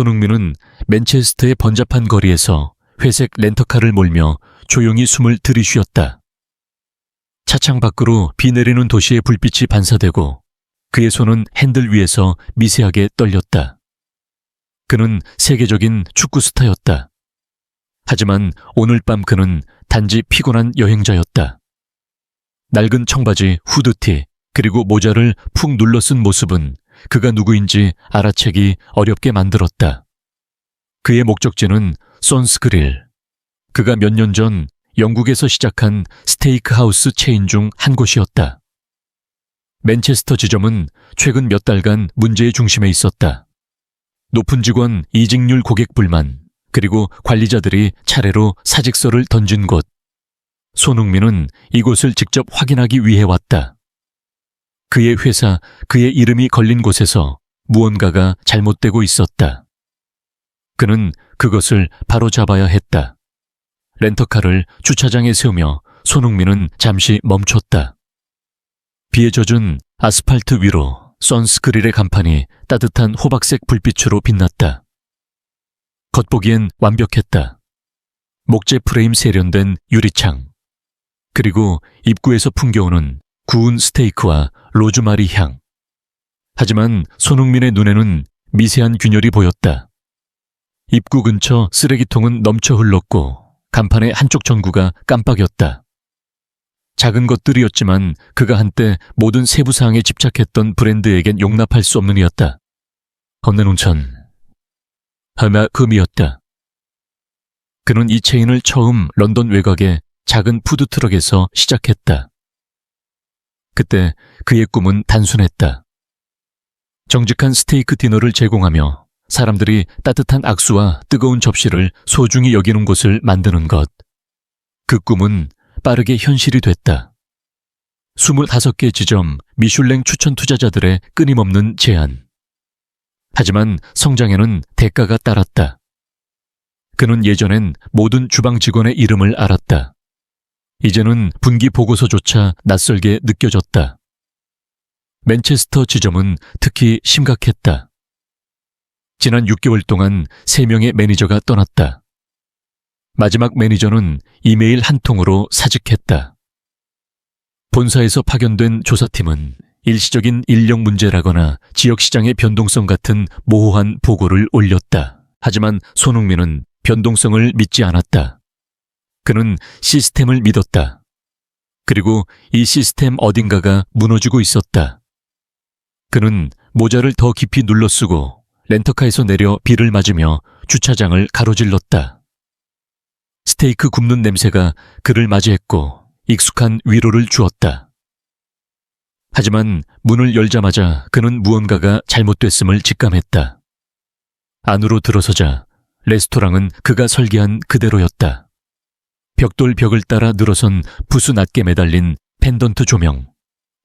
손흥민은 맨체스터의 번잡한 거리에서 회색 렌터카를 몰며 조용히 숨을 들이쉬었다. 차창 밖으로 비 내리는 도시의 불빛이 반사되고 그의 손은 핸들 위에서 미세하게 떨렸다. 그는 세계적인 축구 스타였다. 하지만 오늘 밤 그는 단지 피곤한 여행자였다. 낡은 청바지, 후드티, 그리고 모자를 푹 눌러 쓴 모습은 그가 누구인지 알아채기 어렵게 만들었다. 그의 목적지는 손스 그릴. 그가 몇 년 전 영국에서 시작한 스테이크 하우스 체인 중 한 곳이었다. 맨체스터 지점은 최근 몇 달간 문제의 중심에 있었다. 높은 직원 이직률 고객 불만, 그리고 관리자들이 차례로 사직서를 던진 곳. 손흥민은 이곳을 직접 확인하기 위해 왔다. 그의 회사, 그의 이름이 걸린 곳에서 무언가가 잘못되고 있었다. 그는 그것을 바로 잡아야 했다. 렌터카를 주차장에 세우며 손흥민은 잠시 멈췄다. 비에 젖은 아스팔트 위로 선스 그릴의 간판이 따뜻한 호박색 불빛으로 빛났다. 겉보기엔 완벽했다. 목재 프레임 세련된 유리창, 그리고 입구에서 풍겨오는 구운 스테이크와 로즈마리 향. 하지만 손흥민의 눈에는 미세한 균열이 보였다. 입구 근처 쓰레기통은 넘쳐 흘렀고 간판의 한쪽 전구가 깜빡였다. 작은 것들이었지만 그가 한때 모든 세부 사항에 집착했던 브랜드에겐 용납할 수 없는 이었다. 건네논천, 하마 금이었다. 그는 이 체인을 처음 런던 외곽의 작은 푸드트럭에서 시작했다. 그때 그의 꿈은 단순했다. 정직한 스테이크 디너를 제공하며 사람들이 따뜻한 악수와 뜨거운 접시를 소중히 여기는 곳을 만드는 것. 그 꿈은 빠르게 현실이 됐다. 25개 지점 미슐랭 추천 투자자들의 끊임없는 제안. 하지만 성장에는 대가가 따랐다. 그는 예전엔 모든 주방 직원의 이름을 알았다. 이제는 분기 보고서조차 낯설게 느껴졌다. 맨체스터 지점은 특히 심각했다. 지난 6개월 동안 3명의 매니저가 떠났다. 마지막 매니저는 이메일 한 통으로 사직했다. 본사에서 파견된 조사팀은 일시적인 인력 문제라거나 지역시장의 변동성 같은 모호한 보고를 올렸다. 하지만 손흥민은 변동성을 믿지 않았다. 그는 시스템을 믿었다. 그리고 이 시스템 어딘가가 무너지고 있었다. 그는 모자를 더 깊이 눌러쓰고 렌터카에서 내려 비를 맞으며 주차장을 가로질렀다. 스테이크 굽는 냄새가 그를 맞이했고 익숙한 위로를 주었다. 하지만 문을 열자마자 그는 무언가가 잘못됐음을 직감했다. 안으로 들어서자 레스토랑은 그가 설계한 그대로였다. 벽돌 벽을 따라 늘어선 부수 낮게 매달린 펜던트 조명,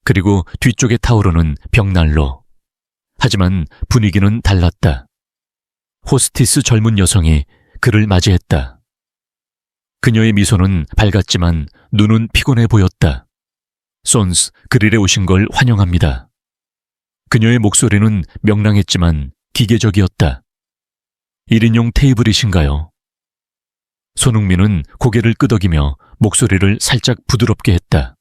그리고 뒤쪽에 타오르는 벽난로. 하지만 분위기는 달랐다. 호스티스 젊은 여성이 그를 맞이했다. 그녀의 미소는 밝았지만 눈은 피곤해 보였다. 손스 그릴에 오신 걸 환영합니다. 그녀의 목소리는 명랑했지만 기계적이었다. 1인용 테이블이신가요? 손흥민은 고개를 끄덕이며 목소리를 살짝 부드럽게 했다.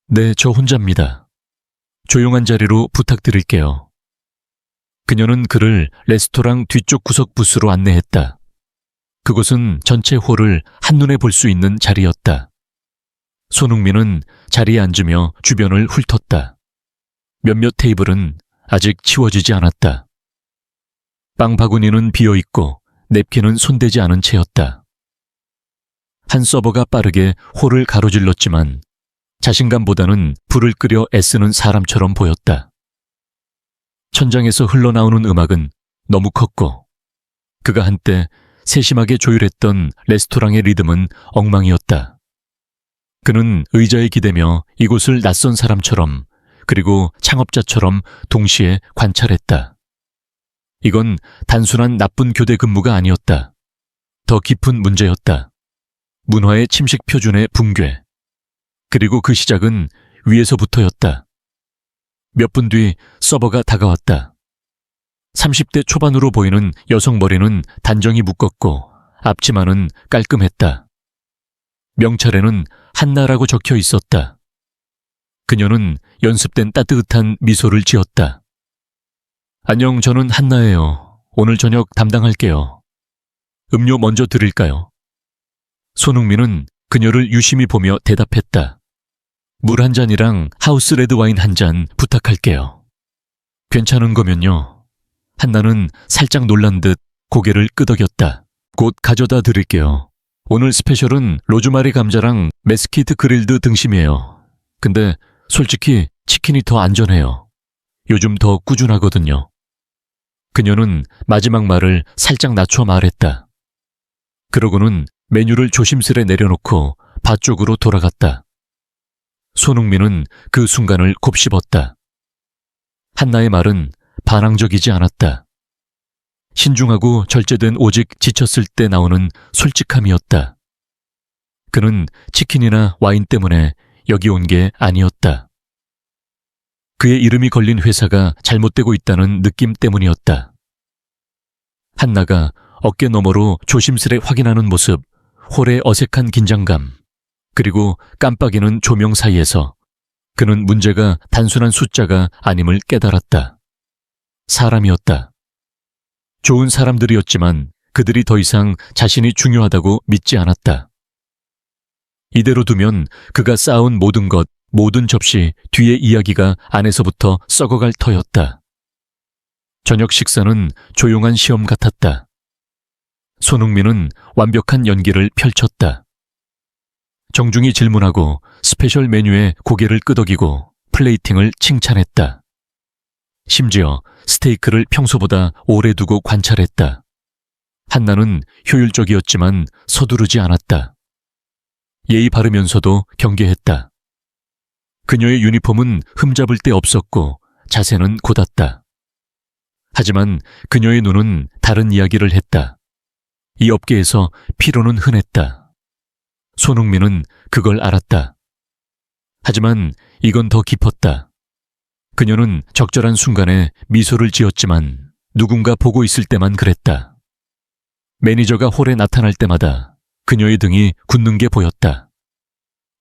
네, 저 혼자입니다. 조용한 자리로 부탁드릴게요. 그녀는 그를 레스토랑 뒤쪽 구석 부스로 안내했다. 그곳은 전체 홀을 한눈에 볼 수 있는 자리였다. 손흥민은 자리에 앉으며 주변을 훑었다. 몇몇 테이블은 아직 치워지지 않았다. 빵 바구니는 비어있고 냅킨은 손대지 않은 채였다. 한 서버가 빠르게 홀을 가로질렀지만 자신감보다는 불을 끄려 애쓰는 사람처럼 보였다. 천장에서 흘러나오는 음악은 너무 컸고 그가 한때 세심하게 조율했던 레스토랑의 리듬은 엉망이었다. 그는 의자에 기대며 이곳을 낯선 사람처럼 그리고 창업자처럼 동시에 관찰했다. 이건 단순한 나쁜 교대 근무가 아니었다. 더 깊은 문제였다. 문화의 침식 표준의 붕괴. 그리고 그 시작은 위에서부터였다. 몇 분 뒤 서버가 다가왔다. 30대 초반으로 보이는 여성 머리는 단정히 묶었고 앞치마는 깔끔했다. 명찰에는 한나라고 적혀 있었다. 그녀는 연습된 따뜻한 미소를 지었다. 안녕, 저는 한나예요. 오늘 저녁 담당할게요. 음료 먼저 드릴까요? 손흥민은 그녀를 유심히 보며 대답했다. 물 한 잔이랑 하우스 레드 와인 한 잔 부탁할게요. 괜찮은 거면요. 한나는 살짝 놀란 듯 고개를 끄덕였다. 곧 가져다 드릴게요. 오늘 스페셜은 로즈마리 감자랑 메스키트 그릴드 등심이에요. 근데 솔직히 치킨이 더 안전해요. 요즘 더 꾸준하거든요. 그녀는 마지막 말을 살짝 낮춰 말했다. 그러고는 메뉴를 조심스레 내려놓고 바 쪽으로 돌아갔다. 손흥민은 그 순간을 곱씹었다. 한나의 말은 반항적이지 않았다. 신중하고 절제된 오직 지쳤을 때 나오는 솔직함이었다. 그는 치킨이나 와인 때문에 여기 온 게 아니었다. 그의 이름이 걸린 회사가 잘못되고 있다는 느낌 때문이었다. 한나가 어깨 너머로 조심스레 확인하는 모습, 홀의 어색한 긴장감, 그리고 깜빡이는 조명 사이에서 그는 문제가 단순한 숫자가 아님을 깨달았다. 사람이었다. 좋은 사람들이었지만 그들이 더 이상 자신이 중요하다고 믿지 않았다. 이대로 두면 그가 쌓아온 모든 것, 모든 접시 뒤의 이야기가 안에서부터 썩어갈 터였다. 저녁 식사는 조용한 시험 같았다. 손흥민은 완벽한 연기를 펼쳤다. 정중히 질문하고 스페셜 메뉴에 고개를 끄덕이고 플레이팅을 칭찬했다. 심지어 스테이크를 평소보다 오래 두고 관찰했다. 한나는 효율적이었지만 서두르지 않았다. 예의 바르면서도 경계했다. 그녀의 유니폼은 흠잡을 데 없었고 자세는 곧았다. 하지만 그녀의 눈은 다른 이야기를 했다. 이 업계에서 피로는 흔했다. 손흥민은 그걸 알았다. 하지만 이건 더 깊었다. 그녀는 적절한 순간에 미소를 지었지만 누군가 보고 있을 때만 그랬다. 매니저가 홀에 나타날 때마다 그녀의 등이 굳는 게 보였다.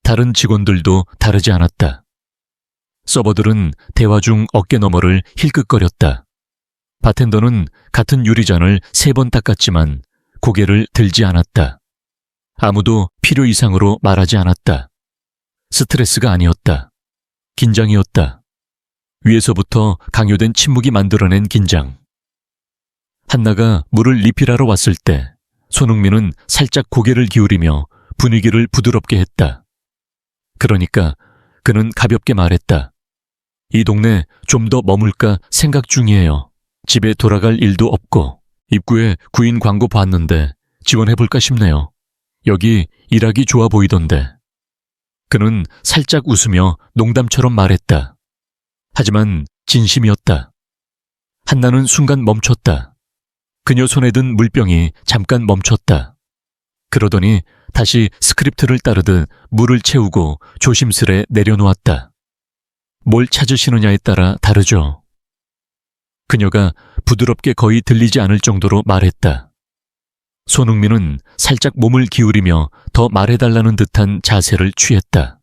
다른 직원들도 다르지 않았다. 서버들은 대화 중 어깨 너머를 힐끗거렸다. 바텐더는 같은 유리잔을 3번 닦았지만 고개를 들지 않았다. 아무도 필요 이상으로 말하지 않았다. 스트레스가 아니었다. 긴장이었다. 위에서부터 강요된 침묵이 만들어낸 긴장. 한나가 물을 리필하러 왔을 때 손흥민은 살짝 고개를 기울이며 분위기를 부드럽게 했다. 그러니까 그는 가볍게 말했다. 이 동네 좀 더 머물까 생각 중이에요. 집에 돌아갈 일도 없고 입구에 구인 광고 봤는데 지원해볼까 싶네요. 여기 일하기 좋아 보이던데. 그는 살짝 웃으며 농담처럼 말했다. 하지만 진심이었다. 한나는 순간 멈췄다. 그녀 손에 든 물병이 잠깐 멈췄다. 그러더니 다시 스크립트를 따르듯 물을 채우고 조심스레 내려놓았다. 뭘 찾으시느냐에 따라 다르죠. 그녀가 부드럽게 거의 들리지 않을 정도로 말했다. 손흥민은 살짝 몸을 기울이며 더 말해달라는 듯한 자세를 취했다.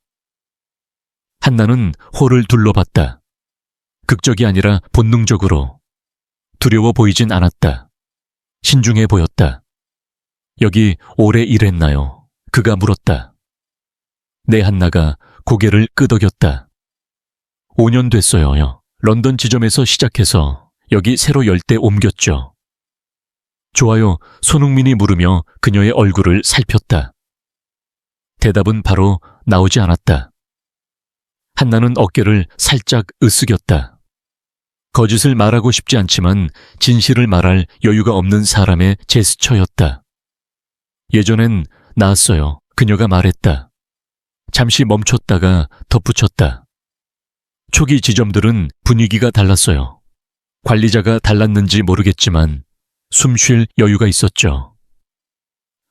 한나는 홀을 둘러봤다. 극적이 아니라 본능적으로. 두려워 보이진 않았다. 신중해 보였다. 여기 오래 일했나요? 그가 물었다. 내 한나가 고개를 끄덕였다. 5년 됐어요. 런던 지점에서 시작해서 여기 새로 열 때 옮겼죠. 좋아요. 손흥민이 물으며 그녀의 얼굴을 살폈다. 대답은 바로 나오지 않았다. 한나는 어깨를 살짝 으쓱였다. 거짓을 말하고 싶지 않지만 진실을 말할 여유가 없는 사람의 제스처였다. 예전엔 나았어요. 그녀가 말했다. 잠시 멈췄다가 덧붙였다. 초기 지점들은 분위기가 달랐어요. 관리자가 달랐는지 모르겠지만 숨 쉴 여유가 있었죠.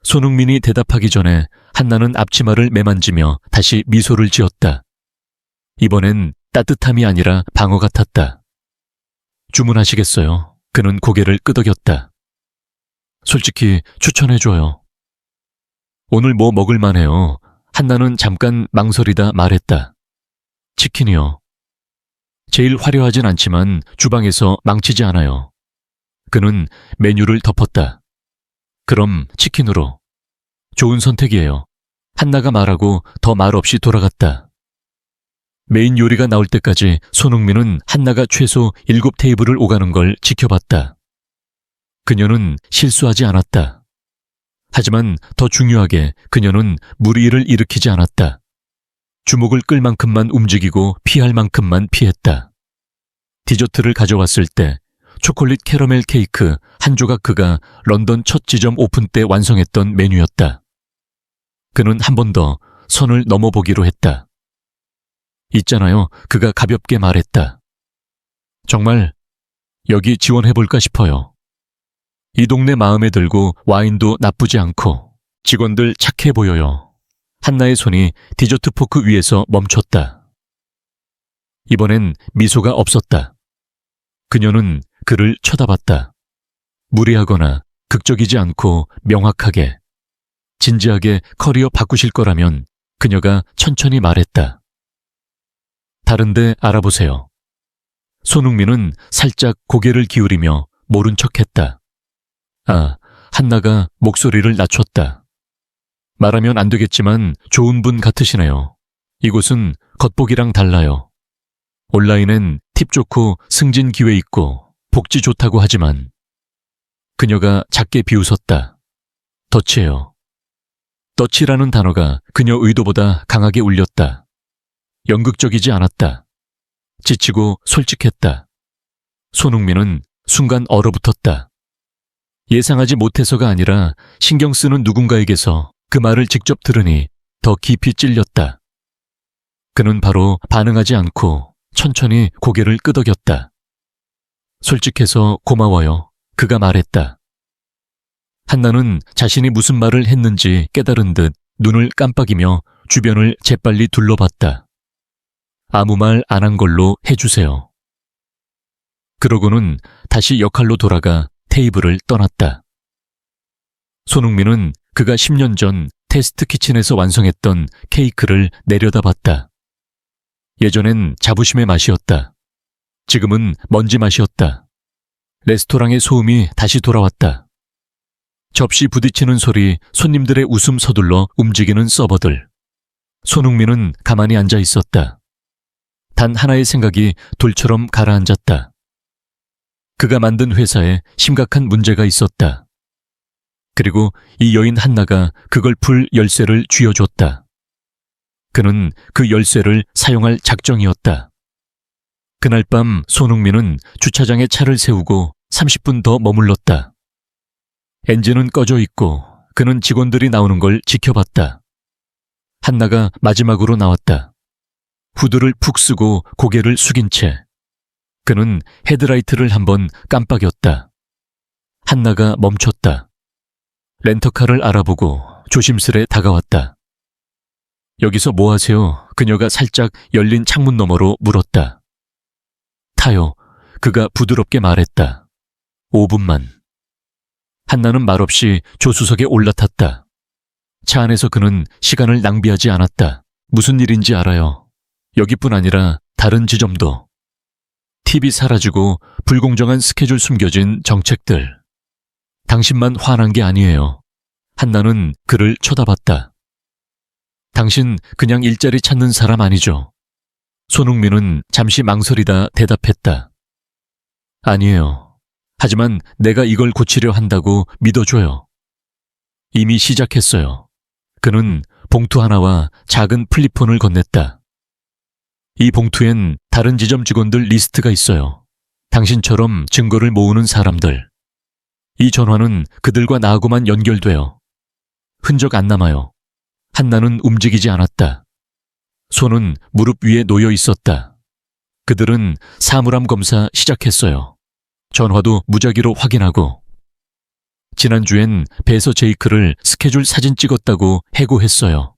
손흥민이 대답하기 전에 한나는 앞치마를 매만지며 다시 미소를 지었다. 이번엔 따뜻함이 아니라 방어 같았다. 주문하시겠어요? 그는 고개를 끄덕였다. 솔직히 추천해줘요. 오늘 뭐 먹을 만해요. 한나는 잠깐 망설이다 말했다. 치킨이요. 제일 화려하진 않지만 주방에서 망치지 않아요. 그는 메뉴를 덮었다. 그럼 치킨으로. 좋은 선택이에요. 한나가 말하고 더 말 없이 돌아갔다. 메인 요리가 나올 때까지 손흥민은 한나가 최소 7테이블을 오가는 걸 지켜봤다. 그녀는 실수하지 않았다. 하지만 더 중요하게 그녀는 무리를 일으키지 않았다. 주목을 끌 만큼만 움직이고 피할 만큼만 피했다. 디저트를 가져왔을 때 초콜릿 캐러멜 케이크 한 조각 그가 런던 첫 지점 오픈 때 완성했던 메뉴였다. 그는 한 번 더 선을 넘어보기로 했다. 있잖아요. 그가 가볍게 말했다. 정말 여기 지원해볼까 싶어요. 이 동네 마음에 들고 와인도 나쁘지 않고 직원들 착해 보여요. 한나의 손이 디저트 포크 위에서 멈췄다. 이번엔 미소가 없었다. 그녀는 그를 쳐다봤다. 무리하거나 극적이지 않고 명확하게, 진지하게 커리어 바꾸실 거라면 그녀가 천천히 말했다. 다른데 알아보세요. 손흥민은 살짝 고개를 기울이며 모른 척했다. 한나가 목소리를 낮췄다. 말하면 안 되겠지만 좋은 분 같으시네요. 이곳은 겉보기랑 달라요. 온라인엔 팁 좋고 승진 기회 있고 복지 좋다고 하지만 그녀가 작게 비웃었다. 덫이에요. 덫이라는 단어가 그녀 의도보다 강하게 울렸다. 연극적이지 않았다. 지치고 솔직했다. 손흥민은 순간 얼어붙었다. 예상하지 못해서가 아니라 신경 쓰는 누군가에게서 그 말을 직접 들으니 더 깊이 찔렸다. 그는 바로 반응하지 않고 천천히 고개를 끄덕였다. 솔직해서 고마워요. 그가 말했다. 한나는 자신이 무슨 말을 했는지 깨달은 듯 눈을 깜빡이며 주변을 재빨리 둘러봤다. 아무 말 안 한 걸로 해주세요. 그러고는 다시 역할로 돌아가 테이블을 떠났다. 손흥민은 그가 10년 전 테스트 키친에서 완성했던 케이크를 내려다봤다. 예전엔 자부심의 맛이었다. 지금은 먼지 맛이었다. 레스토랑의 소음이 다시 돌아왔다. 접시 부딪히는 소리, 손님들의 웃음 서둘러 움직이는 서버들. 손흥민은 가만히 앉아 있었다. 단 하나의 생각이 돌처럼 가라앉았다. 그가 만든 회사에 심각한 문제가 있었다. 그리고 이 여인 한나가 그걸 풀 열쇠를 쥐어줬다. 그는 그 열쇠를 사용할 작정이었다. 그날 밤 손흥민은 주차장에 차를 세우고 30분 더 머물렀다. 엔진은 꺼져 있고 그는 직원들이 나오는 걸 지켜봤다. 한나가 마지막으로 나왔다. 후드를 푹 쓰고 고개를 숙인 채 그는 헤드라이트를 한번 깜빡였다. 한나가 멈췄다. 렌터카를 알아보고 조심스레 다가왔다. 여기서 뭐 하세요? 그녀가 살짝 열린 창문 너머로 물었다. 타요. 그가 부드럽게 말했다. 5분만. 한나는 말없이 조수석에 올라탔다. 차 안에서 그는 시간을 낭비하지 않았다. 무슨 일인지 알아요. 여기뿐 아니라 다른 지점도. 팁이 사라지고 불공정한 스케줄 숨겨진 정책들. 당신만 화난 게 아니에요. 한나는 그를 쳐다봤다. 당신 그냥 일자리 찾는 사람 아니죠? 손흥민은 잠시 망설이다 대답했다. 아니에요. 하지만 내가 이걸 고치려 한다고 믿어줘요. 이미 시작했어요. 그는 봉투 하나와 작은 플립폰을 건넸다. 이 봉투엔 다른 지점 직원들 리스트가 있어요. 당신처럼 증거를 모으는 사람들. 이 전화는 그들과 나하고만 연결돼요. 흔적 안 남아요. 한나는 움직이지 않았다. 손은 무릎 위에 놓여 있었다. 그들은 사물함 검사 시작했어요. 전화도 무작위로 확인하고 지난주엔 배서 제이크를 스케줄 사진 찍었다고 해고했어요.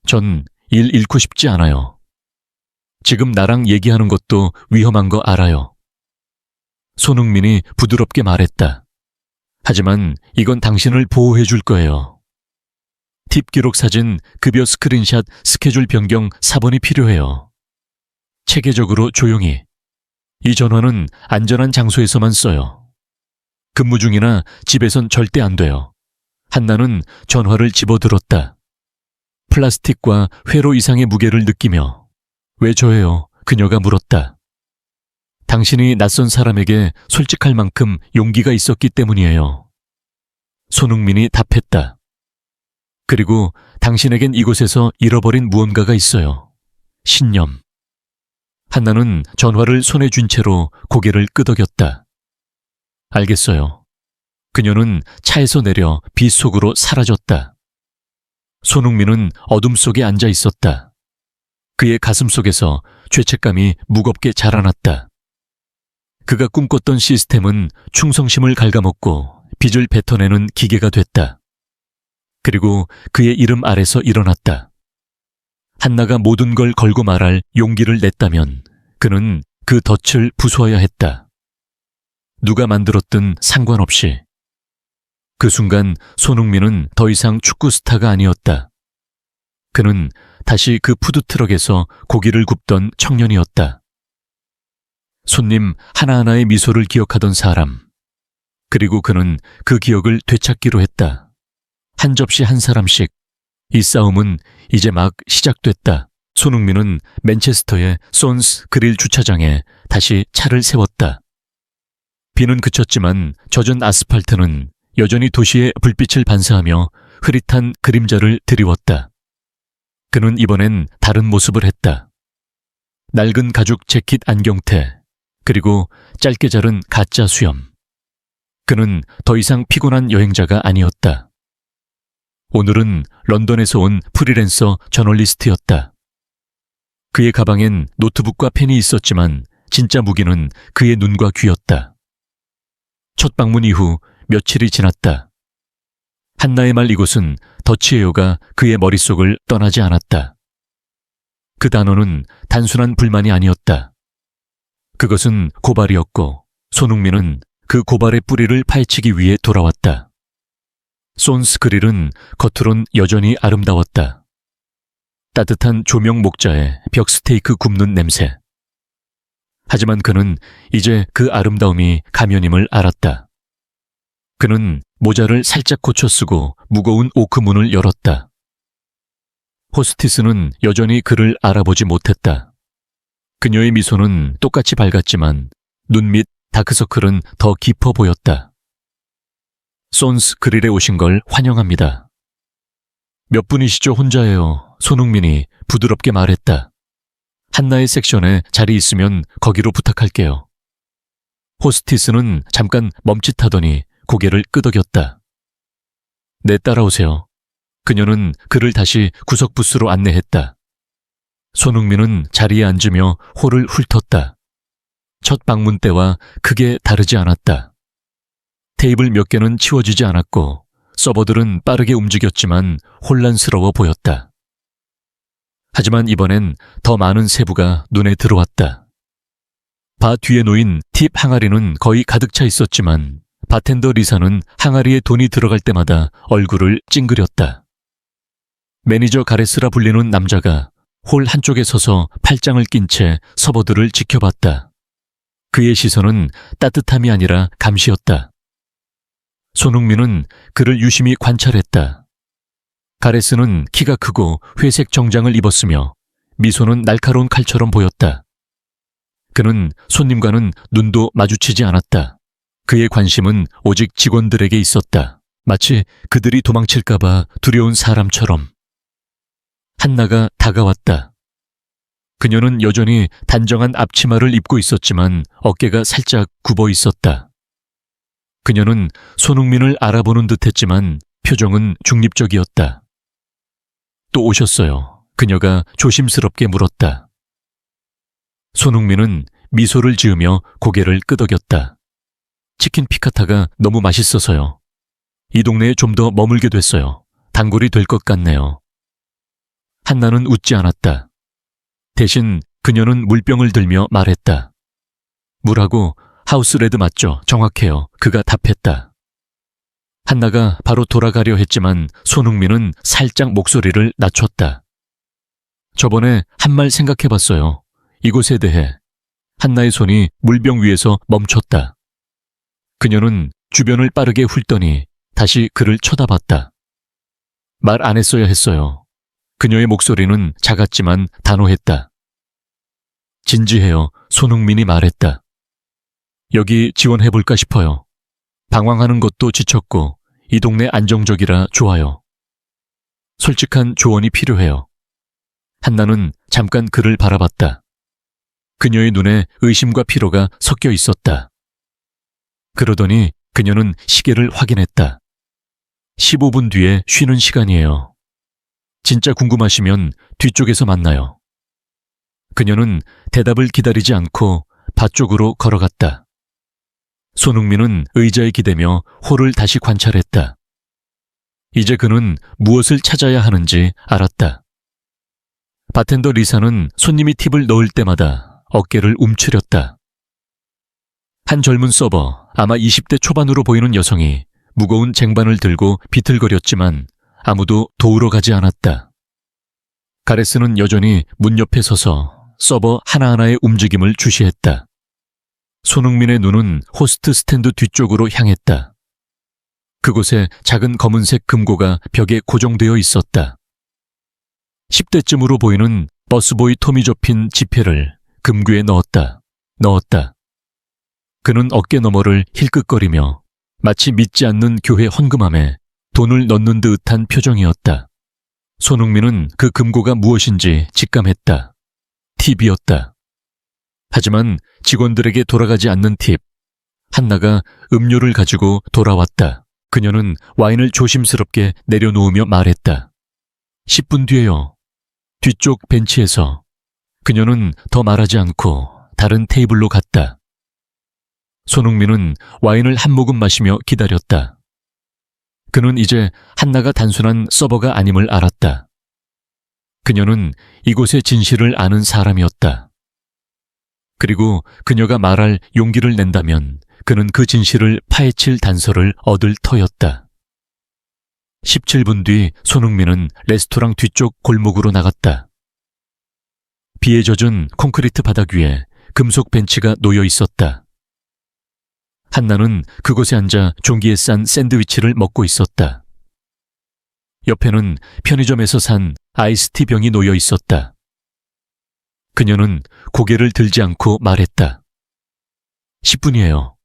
전 일 잃고 싶지 않아요. 지금 나랑 얘기하는 것도 위험한 거 알아요. 손흥민이 부드럽게 말했다. 하지만 이건 당신을 보호해 줄 거예요. 팁 기록 사진, 급여 스크린샷, 스케줄 변경 4번이 필요해요. 체계적으로 조용히. 이 전화는 안전한 장소에서만 써요. 근무 중이나 집에선 절대 안 돼요. 한나는 전화를 집어들었다. 플라스틱과 회로 이상의 무게를 느끼며 왜 저예요? 그녀가 물었다. 당신이 낯선 사람에게 솔직할 만큼 용기가 있었기 때문이에요. 손흥민이 답했다. 그리고 당신에겐 이곳에서 잃어버린 무언가가 있어요. 신념. 한나는 전화를 손에 쥔 채로 고개를 끄덕였다. 알겠어요. 그녀는 차에서 내려 빛 속으로 사라졌다. 손흥민은 어둠 속에 앉아 있었다. 그의 가슴 속에서 죄책감이 무겁게 자라났다. 그가 꿈꿨던 시스템은 충성심을 갉아먹고 빚을 뱉어내는 기계가 됐다. 그리고 그의 이름 아래서 일어났다. 한나가 모든 걸 걸고 말할 용기를 냈다면 그는 그 덫을 부수어야 했다. 누가 만들었든 상관없이. 그 순간 손흥민은 더 이상 축구 스타가 아니었다. 그는 다시 그 푸드트럭에서 고기를 굽던 청년이었다. 손님 하나하나의 미소를 기억하던 사람. 그리고 그는 그 기억을 되찾기로 했다. 한 접시 한 사람씩. 이 싸움은 이제 막 시작됐다. 손흥민은 맨체스터의 손스 그릴 주차장에 다시 차를 세웠다. 비는 그쳤지만 젖은 아스팔트는 여전히 도시의 불빛을 반사하며 흐릿한 그림자를 드리웠다. 그는 이번엔 다른 모습을 했다. 낡은 가죽 재킷 안경테, 그리고 짧게 자른 가짜 수염. 그는 더 이상 피곤한 여행자가 아니었다. 오늘은 런던에서 온 프리랜서 저널리스트였다. 그의 가방엔 노트북과 펜이 있었지만 진짜 무기는 그의 눈과 귀였다. 첫 방문 이후 며칠이 지났다. 한나의 말 이곳은 더치에어가 그의 머릿속을 떠나지 않았다. 그 단어는 단순한 불만이 아니었다. 그것은 고발이었고 손흥민은 그 고발의 뿌리를 파헤치기 위해 돌아왔다. 손스 그릴은 겉으론 여전히 아름다웠다. 따뜻한 조명 목자에 벽 스테이크 굽는 냄새. 하지만 그는 이제 그 아름다움이 가면임을 알았다. 그는 모자를 살짝 고쳐 쓰고 무거운 오크문을 열었다. 호스티스는 여전히 그를 알아보지 못했다. 그녀의 미소는 똑같이 밝았지만 눈 밑 다크서클은 더 깊어 보였다. 손스 그릴에 오신 걸 환영합니다. 몇 분이시죠? 혼자예요. 손흥민이 부드럽게 말했다. 한나의 섹션에 자리 있으면 거기로 부탁할게요. 호스티스는 잠깐 멈칫하더니 고개를 끄덕였다. 네, 따라오세요. 그녀는 그를 다시 구석 부스로 안내했다. 손흥민은 자리에 앉으며 홀을 훑었다. 첫 방문 때와 크게 다르지 않았다. 테이블 몇 개는 치워지지 않았고 서버들은 빠르게 움직였지만 혼란스러워 보였다. 하지만 이번엔 더 많은 세부가 눈에 들어왔다. 바 뒤에 놓인 팁 항아리는 거의 가득 차 있었지만 바텐더 리사는 항아리에 돈이 들어갈 때마다 얼굴을 찡그렸다. 매니저 가레스라 불리는 남자가 홀 한쪽에 서서 팔짱을 낀 채 서버들을 지켜봤다. 그의 시선은 따뜻함이 아니라 감시였다. 손흥민은 그를 유심히 관찰했다. 가레스는 키가 크고 회색 정장을 입었으며 미소는 날카로운 칼처럼 보였다. 그는 손님과는 눈도 마주치지 않았다. 그의 관심은 오직 직원들에게 있었다. 마치 그들이 도망칠까봐 두려운 사람처럼. 한나가 다가왔다. 그녀는 여전히 단정한 앞치마를 입고 있었지만 어깨가 살짝 굽어 있었다. 그녀는 손흥민을 알아보는 듯했지만 표정은 중립적이었다. 또 오셨어요. 그녀가 조심스럽게 물었다. 손흥민은 미소를 지으며 고개를 끄덕였다. 치킨 피카타가 너무 맛있어서요. 이 동네에 좀 더 머물게 됐어요. 단골이 될 것 같네요. 한나는 웃지 않았다. 대신 그녀는 물병을 들며 말했다. 물하고 하우스레드 맞죠? 정확해요. 그가 답했다. 한나가 바로 돌아가려 했지만 손흥민은 살짝 목소리를 낮췄다. 저번에 한 말 생각해봤어요. 이곳에 대해. 한나의 손이 물병 위에서 멈췄다. 그녀는 주변을 빠르게 훑더니 다시 그를 쳐다봤다. 말 안 했어야 했어요. 그녀의 목소리는 작았지만 단호했다. 진지해요. 손흥민이 말했다. 여기 지원해볼까 싶어요. 방황하는 것도 지쳤고 이 동네 안정적이라 좋아요. 솔직한 조언이 필요해요. 한나는 잠깐 그를 바라봤다. 그녀의 눈에 의심과 피로가 섞여 있었다. 그러더니 그녀는 시계를 확인했다. 15분 뒤에 쉬는 시간이에요. 진짜 궁금하시면 뒤쪽에서 만나요. 그녀는 대답을 기다리지 않고 밭 쪽으로 걸어갔다. 손흥민은 의자에 기대며 홀을 다시 관찰했다. 이제 그는 무엇을 찾아야 하는지 알았다. 바텐더 리사는 손님이 팁을 넣을 때마다 어깨를 움츠렸다. 한 젊은 서버, 아마 20대 초반으로 보이는 여성이 무거운 쟁반을 들고 비틀거렸지만 아무도 도우러 가지 않았다. 가레스는 여전히 문 옆에 서서 서버 하나하나의 움직임을 주시했다. 손흥민의 눈은 호스트 스탠드 뒤쪽으로 향했다. 그곳에 작은 검은색 금고가 벽에 고정되어 있었다. 10대쯤으로 보이는 버스보이 톰이 접힌 지폐를 금괴에 넣었다. 그는 어깨 너머를 힐끗거리며 마치 믿지 않는 교회 헌금함에 돈을 넣는 듯한 표정이었다. 손흥민은 그 금고가 무엇인지 직감했다. 팁이었다. 하지만 직원들에게 돌아가지 않는 팁. 한나가 음료를 가지고 돌아왔다. 그녀는 와인을 조심스럽게 내려놓으며 말했다. 10분 뒤에요. 뒤쪽 벤치에서. 그녀는 더 말하지 않고 다른 테이블로 갔다. 손흥민은 와인을 한 모금 마시며 기다렸다. 그는 이제 한나가 단순한 서버가 아님을 알았다. 그녀는 이곳의 진실을 아는 사람이었다. 그리고 그녀가 말할 용기를 낸다면 그는 그 진실을 파헤칠 단서를 얻을 터였다. 17분 뒤 손흥민은 레스토랑 뒤쪽 골목으로 나갔다. 비에 젖은 콘크리트 바닥 위에 금속 벤치가 놓여 있었다. 한나는 그곳에 앉아 종기에 싼 샌드위치를 먹고 있었다. 옆에는 편의점에서 산 아이스티 병이 놓여 있었다. 그녀는 고개를 들지 않고 말했다. 10분이에요.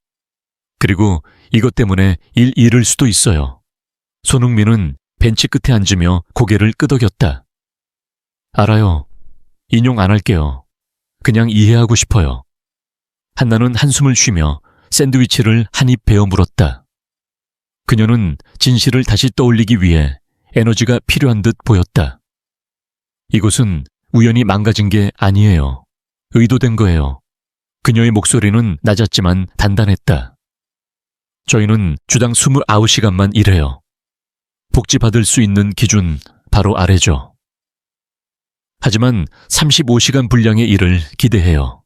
그리고 이것 때문에 일 잃을 수도 있어요. 손흥민은 벤치 끝에 앉으며 고개를 끄덕였다. 알아요. 인용 안 할게요. 그냥 이해하고 싶어요. 한나는 한숨을 쉬며 샌드위치를 한 입 베어 물었다. 그녀는 진실을 다시 떠올리기 위해 에너지가 필요한 듯 보였다. 이곳은 우연히 망가진 게 아니에요. 의도된 거예요. 그녀의 목소리는 낮았지만 단단했다. 저희는 주당 29시간만 일해요. 복지받을 수 있는 기준 바로 아래죠. 하지만 35시간 분량의 일을 기대해요.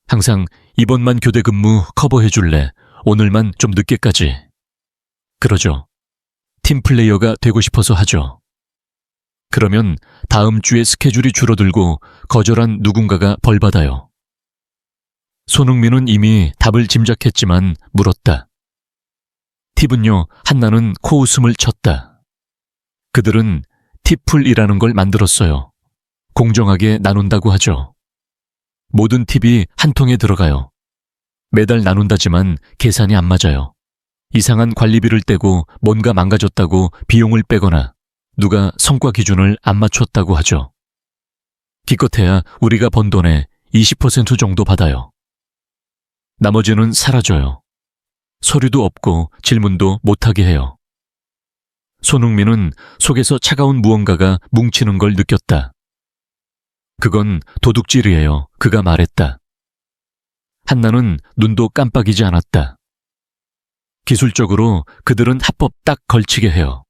항상 이번만 교대 근무 커버해 줄래? 오늘만 좀 늦게까지. 그러죠. 팀 플레이어가 되고 싶어서 하죠. 그러면 다음 주에 스케줄이 줄어들고 거절한 누군가가 벌받아요. 손흥민은 이미 답을 짐작했지만 물었다. 팁은요? 한나는 코웃음을 쳤다. 그들은 팁풀이라는 걸 만들었어요. 공정하게 나눈다고 하죠. 모든 팁이 한 통에 들어가요. 매달 나눈다지만 계산이 안 맞아요. 이상한 관리비를 떼고 뭔가 망가졌다고 비용을 빼거나 누가 성과 기준을 안 맞췄다고 하죠. 기껏해야 우리가 번 돈의 20% 정도 받아요. 나머지는 사라져요. 서류도 없고 질문도 못하게 해요. 손흥민은 속에서 차가운 무언가가 뭉치는 걸 느꼈다. 그건 도둑질이에요. 그가 말했다. 한나는 눈도 깜빡이지 않았다. 기술적으로 그들은 합법 딱 걸치게 해요.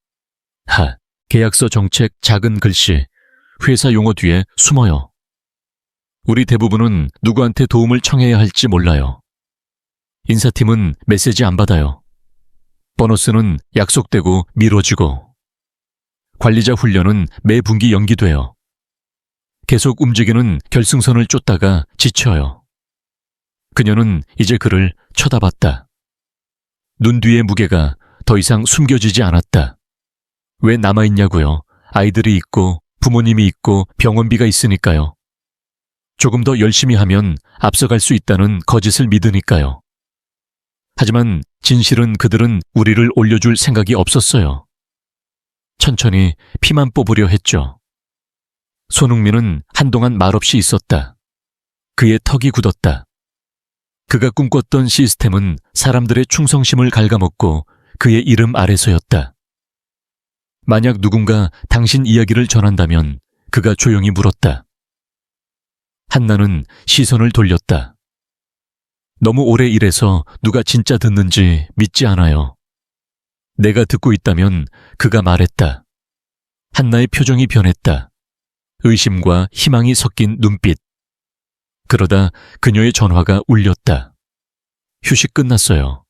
계약서 정책 작은 글씨, 회사 용어 뒤에 숨어요. 우리 대부분은 누구한테 도움을 청해야 할지 몰라요. 인사팀은 메시지 안 받아요. 보너스는 약속되고 미뤄지고, 관리자 훈련은 매 분기 연기돼요. 계속 움직이는 결승선을 쫓다가 지쳐요. 그녀는 이제 그를 쳐다봤다. 눈 뒤의 무게가 더 이상 숨겨지지 않았다. 왜 남아있냐고요? 아이들이 있고 부모님이 있고 병원비가 있으니까요. 조금 더 열심히 하면 앞서갈 수 있다는 거짓을 믿으니까요. 하지만 진실은 그들은 우리를 올려줄 생각이 없었어요. 천천히 피만 뽑으려 했죠. 손흥민은 한동안 말없이 있었다. 그의 턱이 굳었다. 그가 꿈꿨던 시스템은 사람들의 충성심을 갉아먹고 그의 이름 아래서였다. 만약 누군가 당신 이야기를 전한다면 그가 조용히 물었다. 한나는 시선을 돌렸다. 너무 오래 일해서 누가 진짜 듣는지 믿지 않아요. 내가 듣고 있다면 그가 말했다. 한나의 표정이 변했다. 의심과 희망이 섞인 눈빛. 그러다 그녀의 전화가 울렸다. 휴식 끝났어요.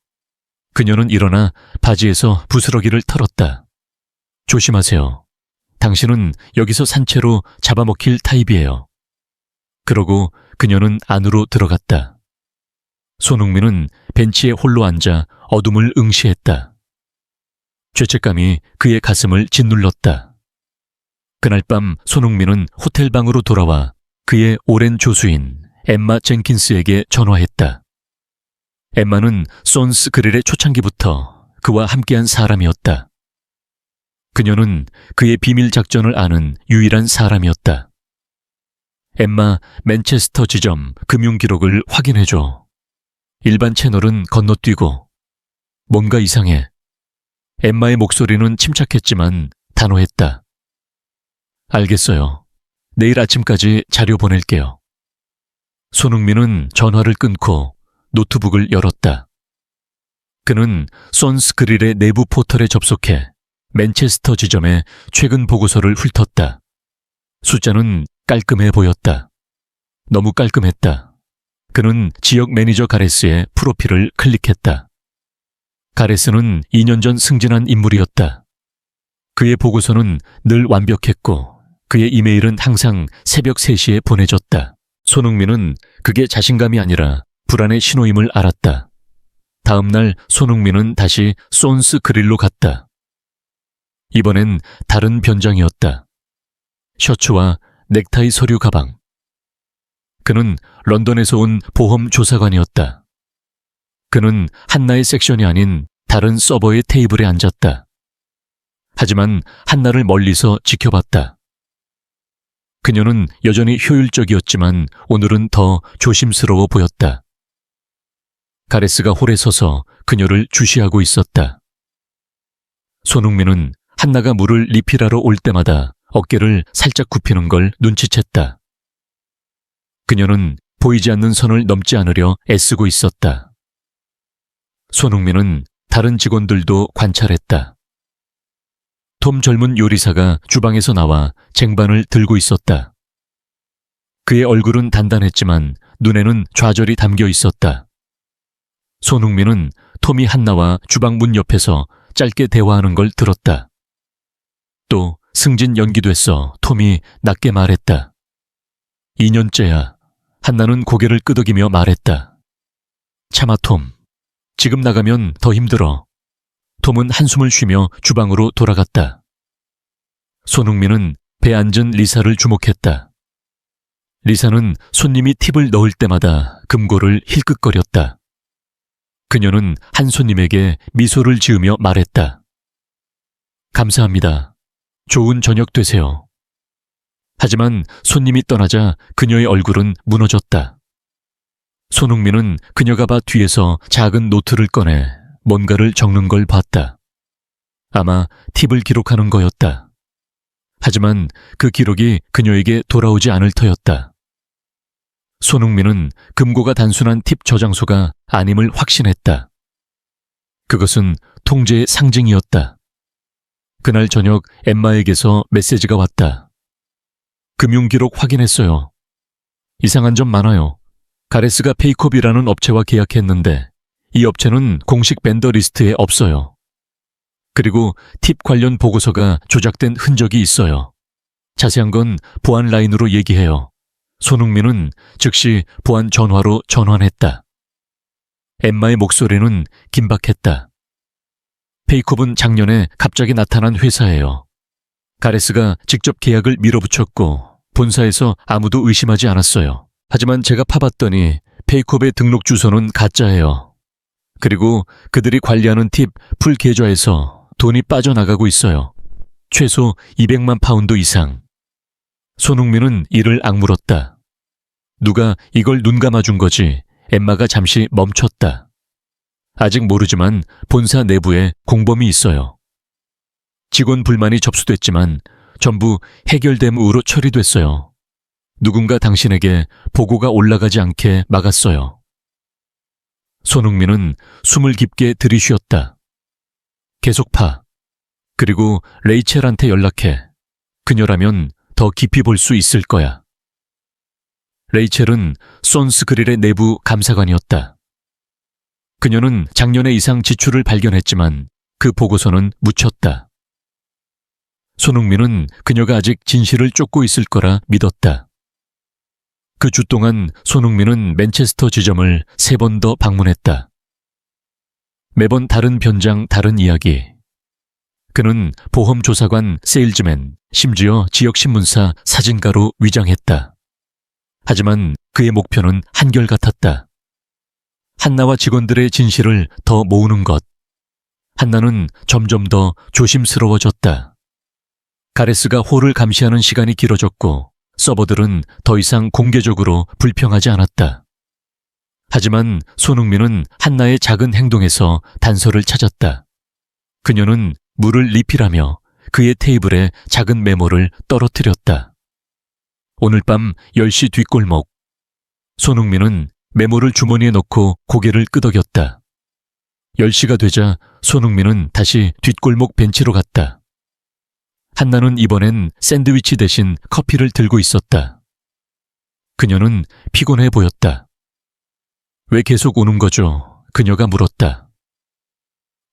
그녀는 일어나 바지에서 부스러기를 털었다. 조심하세요. 당신은 여기서 산채로 잡아먹힐 타입이에요. 그러고 그녀는 안으로 들어갔다. 손흥민은 벤치에 홀로 앉아 어둠을 응시했다. 죄책감이 그의 가슴을 짓눌렀다. 그날 밤 손흥민은 호텔방으로 돌아와 그의 오랜 조수인 엠마 젠킨스에게 전화했다. 엠마는 손스 그릴의 초창기부터 그와 함께한 사람이었다. 그녀는 그의 비밀 작전을 아는 유일한 사람이었다. 엠마, 맨체스터 지점 금융 기록을 확인해줘. 일반 채널은 건너뛰고. 뭔가 이상해. 엠마의 목소리는 침착했지만 단호했다. 알겠어요. 내일 아침까지 자료 보낼게요. 손흥민은 전화를 끊고 노트북을 열었다. 그는 손스 그릴의 내부 포털에 접속해 맨체스터 지점의 최근 보고서를 훑었다. 숫자는 깔끔해 보였다. 너무 깔끔했다. 그는 지역 매니저 가레스의 프로필을 클릭했다. 가레스는 2년 전 승진한 인물이었다. 그의 보고서는 늘 완벽했고 그의 이메일은 항상 새벽 3시에 보내졌다. 손흥민은 그게 자신감이 아니라 불안의 신호임을 알았다. 다음 날 손흥민은 다시 손스 그릴로 갔다. 이번엔 다른 변장이었다. 셔츠와 넥타이 서류 가방. 그는 런던에서 온 보험 조사관이었다. 그는 한나의 섹션이 아닌 다른 서버의 테이블에 앉았다. 하지만 한나를 멀리서 지켜봤다. 그녀는 여전히 효율적이었지만 오늘은 더 조심스러워 보였다. 가레스가 홀에 서서 그녀를 주시하고 있었다. 손흥민은 한나가 물을 리필하러 올 때마다 어깨를 살짝 굽히는 걸 눈치챘다. 그녀는 보이지 않는 선을 넘지 않으려 애쓰고 있었다. 손흥민은 다른 직원들도 관찰했다. 톰 젊은 요리사가 주방에서 나와 쟁반을 들고 있었다. 그의 얼굴은 단단했지만 눈에는 좌절이 담겨 있었다. 손흥민은 톰이 한나와 주방 문 옆에서 짧게 대화하는 걸 들었다. 또 승진 연기됐어. 톰이 낮게 말했다. 2년째야. 한나는 고개를 끄덕이며 말했다. 참아 톰. 지금 나가면 더 힘들어. 톰은 한숨을 쉬며 주방으로 돌아갔다. 손흥민은 배에 앉은 리사를 주목했다. 리사는 손님이 팁을 넣을 때마다 금고를 힐끗거렸다. 그녀는 한 손님에게 미소를 지으며 말했다. 감사합니다. 좋은 저녁 되세요. 하지만 손님이 떠나자 그녀의 얼굴은 무너졌다. 손흥민은 그녀가 봐 뒤에서 작은 노트를 꺼내 뭔가를 적는 걸 봤다. 아마 팁을 기록하는 거였다. 하지만 그 기록이 그녀에게 돌아오지 않을 터였다. 손흥민은 금고가 단순한 팁 저장소가 아님을 확신했다. 그것은 통제의 상징이었다. 그날 저녁 엠마에게서 메시지가 왔다. 금융기록 확인했어요. 이상한 점 많아요. 가레스가 페이컵이라는 업체와 계약했는데 이 업체는 공식 벤더 리스트에 없어요. 그리고 팁 관련 보고서가 조작된 흔적이 있어요. 자세한 건 보안 라인으로 얘기해요. 손흥민은 즉시 보안 전화로 전환했다. 엠마의 목소리는 긴박했다. 페이콥은 작년에 갑자기 나타난 회사예요. 가레스가 직접 계약을 밀어붙였고 본사에서 아무도 의심하지 않았어요. 하지만 제가 파봤더니 페이콥의 등록 주소는 가짜예요. 그리고 그들이 관리하는 팁 풀 계좌에서 돈이 빠져나가고 있어요. 최소 200만 파운드 이상. 손흥민은 이를 악물었다. 누가 이걸 눈 감아준 거지. 엠마가 잠시 멈췄다. 아직 모르지만 본사 내부에 공범이 있어요. 직원 불만이 접수됐지만 전부 해결됨으로 처리됐어요. 누군가 당신에게 보고가 올라가지 않게 막았어요. 손흥민은 숨을 깊게 들이쉬었다. 계속 파. 그리고 레이첼한테 연락해. 그녀라면 더 깊이 볼 수 있을 거야. 레이첼은 손스그릴의 내부 감사관이었다. 그녀는 작년에 이상 지출을 발견했지만 그 보고서는 묻혔다. 손흥민은 그녀가 아직 진실을 쫓고 있을 거라 믿었다. 그 주 동안 손흥민은 맨체스터 지점을 3번 더 방문했다. 매번 다른 변장, 다른 이야기. 그는 보험조사관, 세일즈맨, 심지어 지역신문사 사진가로 위장했다. 하지만 그의 목표는 한결같았다. 한나와 직원들의 진실을 더 모으는 것. 한나는 점점 더 조심스러워졌다. 가레스가 홀을 감시하는 시간이 길어졌고 서버들은 더 이상 공개적으로 불평하지 않았다. 하지만 손흥민은 한나의 작은 행동에서 단서를 찾았다. 그녀는 물을 리필하며 그의 테이블에 작은 메모를 떨어뜨렸다. 오늘 밤 10시 뒷골목. 손흥민은 메모를 주머니에 넣고 고개를 끄덕였다. 10시가 되자 손흥민은 다시 뒷골목 벤치로 갔다. 한나는 이번엔 샌드위치 대신 커피를 들고 있었다. 그녀는 피곤해 보였다. 왜 계속 오는 거죠? 그녀가 물었다.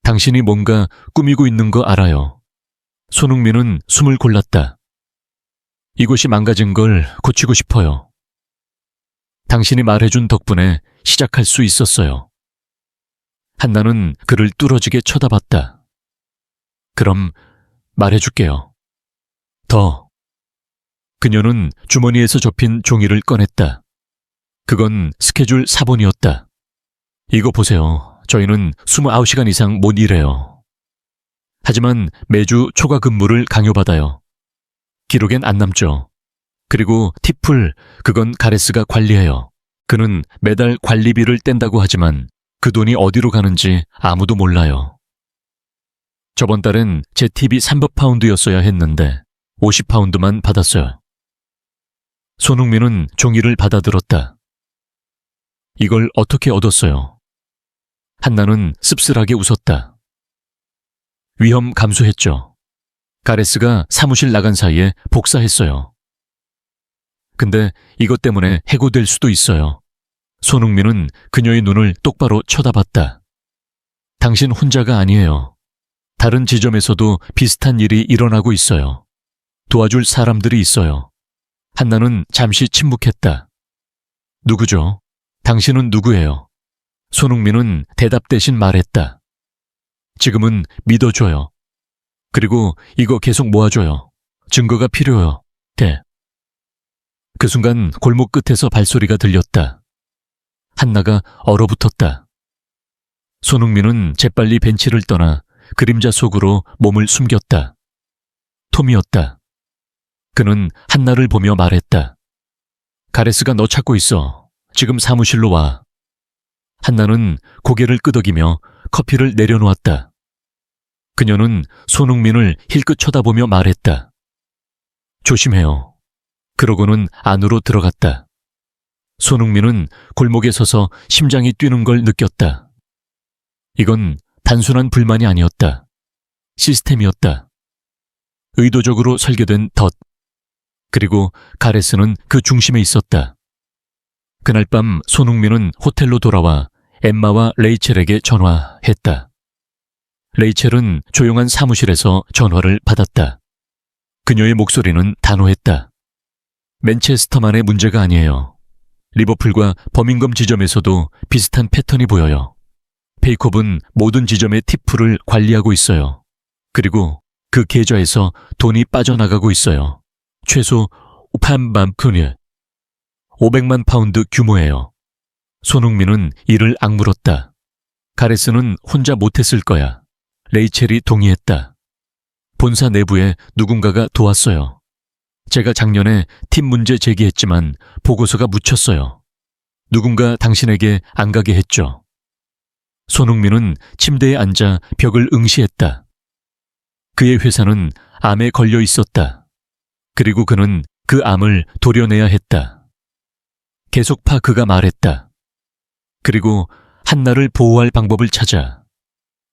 당신이 뭔가 꾸미고 있는 거 알아요. 손흥민은 숨을 골랐다. 이곳이 망가진 걸 고치고 싶어요. 당신이 말해준 덕분에 시작할 수 있었어요. 한나는 그를 뚫어지게 쳐다봤다. 그럼 말해줄게요. 더. 그녀는 주머니에서 접힌 종이를 꺼냈다. 그건 스케줄 4번이었다. 이거 보세요. 저희는 29시간 이상 못 일해요. 하지만 매주 초과 근무를 강요받아요. 기록엔 안 남죠. 그리고 팁풀, 그건 가레스가 관리해요. 그는 매달 관리비를 뗀다고 하지만 그 돈이 어디로 가는지 아무도 몰라요. 저번 달엔 제 팁이 300파운드였어야 했는데 50파운드만 받았어요. 손흥민은 종이를 받아들었다. 이걸 어떻게 얻었어요? 한나는 씁쓸하게 웃었다. 위험 감수했죠. 가레스가 사무실 나간 사이에 복사했어요. 근데 이것 때문에 해고될 수도 있어요. 손흥민은 그녀의 눈을 똑바로 쳐다봤다. 당신 혼자가 아니에요. 다른 지점에서도 비슷한 일이 일어나고 있어요. 도와줄 사람들이 있어요. 한나는 잠시 침묵했다. 누구죠? 당신은 누구예요? 손흥민은 대답 대신 말했다. 지금은 믿어줘요. 그리고 이거 계속 모아줘요. 증거가 필요해요. 그 순간 골목 끝에서 발소리가 들렸다. 한나가 얼어붙었다. 손흥민은 재빨리 벤치를 떠나 그림자 속으로 몸을 숨겼다. 톰이었다. 그는 한나를 보며 말했다. 가레스가 너 찾고 있어. 지금 사무실로 와. 한나는 고개를 끄덕이며 커피를 내려놓았다. 그녀는 손흥민을 힐끗 쳐다보며 말했다. 조심해요. 그러고는 안으로 들어갔다. 손흥민은 골목에 서서 심장이 뛰는 걸 느꼈다. 이건 단순한 불만이 아니었다. 시스템이었다. 의도적으로 설계된 덫. 그리고 가레스는 그 중심에 있었다. 그날 밤 손흥민은 호텔로 돌아와 엠마와 레이첼에게 전화했다. 레이첼은 조용한 사무실에서 전화를 받았다. 그녀의 목소리는 단호했다. 맨체스터만의 문제가 아니에요. 리버풀과 버밍엄 지점에서도 비슷한 패턴이 보여요. 페이콥은 모든 지점의 티프를 관리하고 있어요. 그리고 그 계좌에서 돈이 빠져나가고 있어요. 최소 500만 파운드 규모예요. 손흥민은 이를 악물었다. 가레스는 혼자 못했을 거야. 레이첼이 동의했다. 본사 내부에 누군가가 도왔어요. 제가 작년에 팀 문제 제기했지만 보고서가 묻혔어요. 누군가 당신에게 안 가게 했죠. 손흥민은 침대에 앉아 벽을 응시했다. 그의 회사는 암에 걸려 있었다. 그리고 그는 그 암을 도려내야 했다. 계속파 그가 말했다. 그리고 한나를 보호할 방법을 찾아.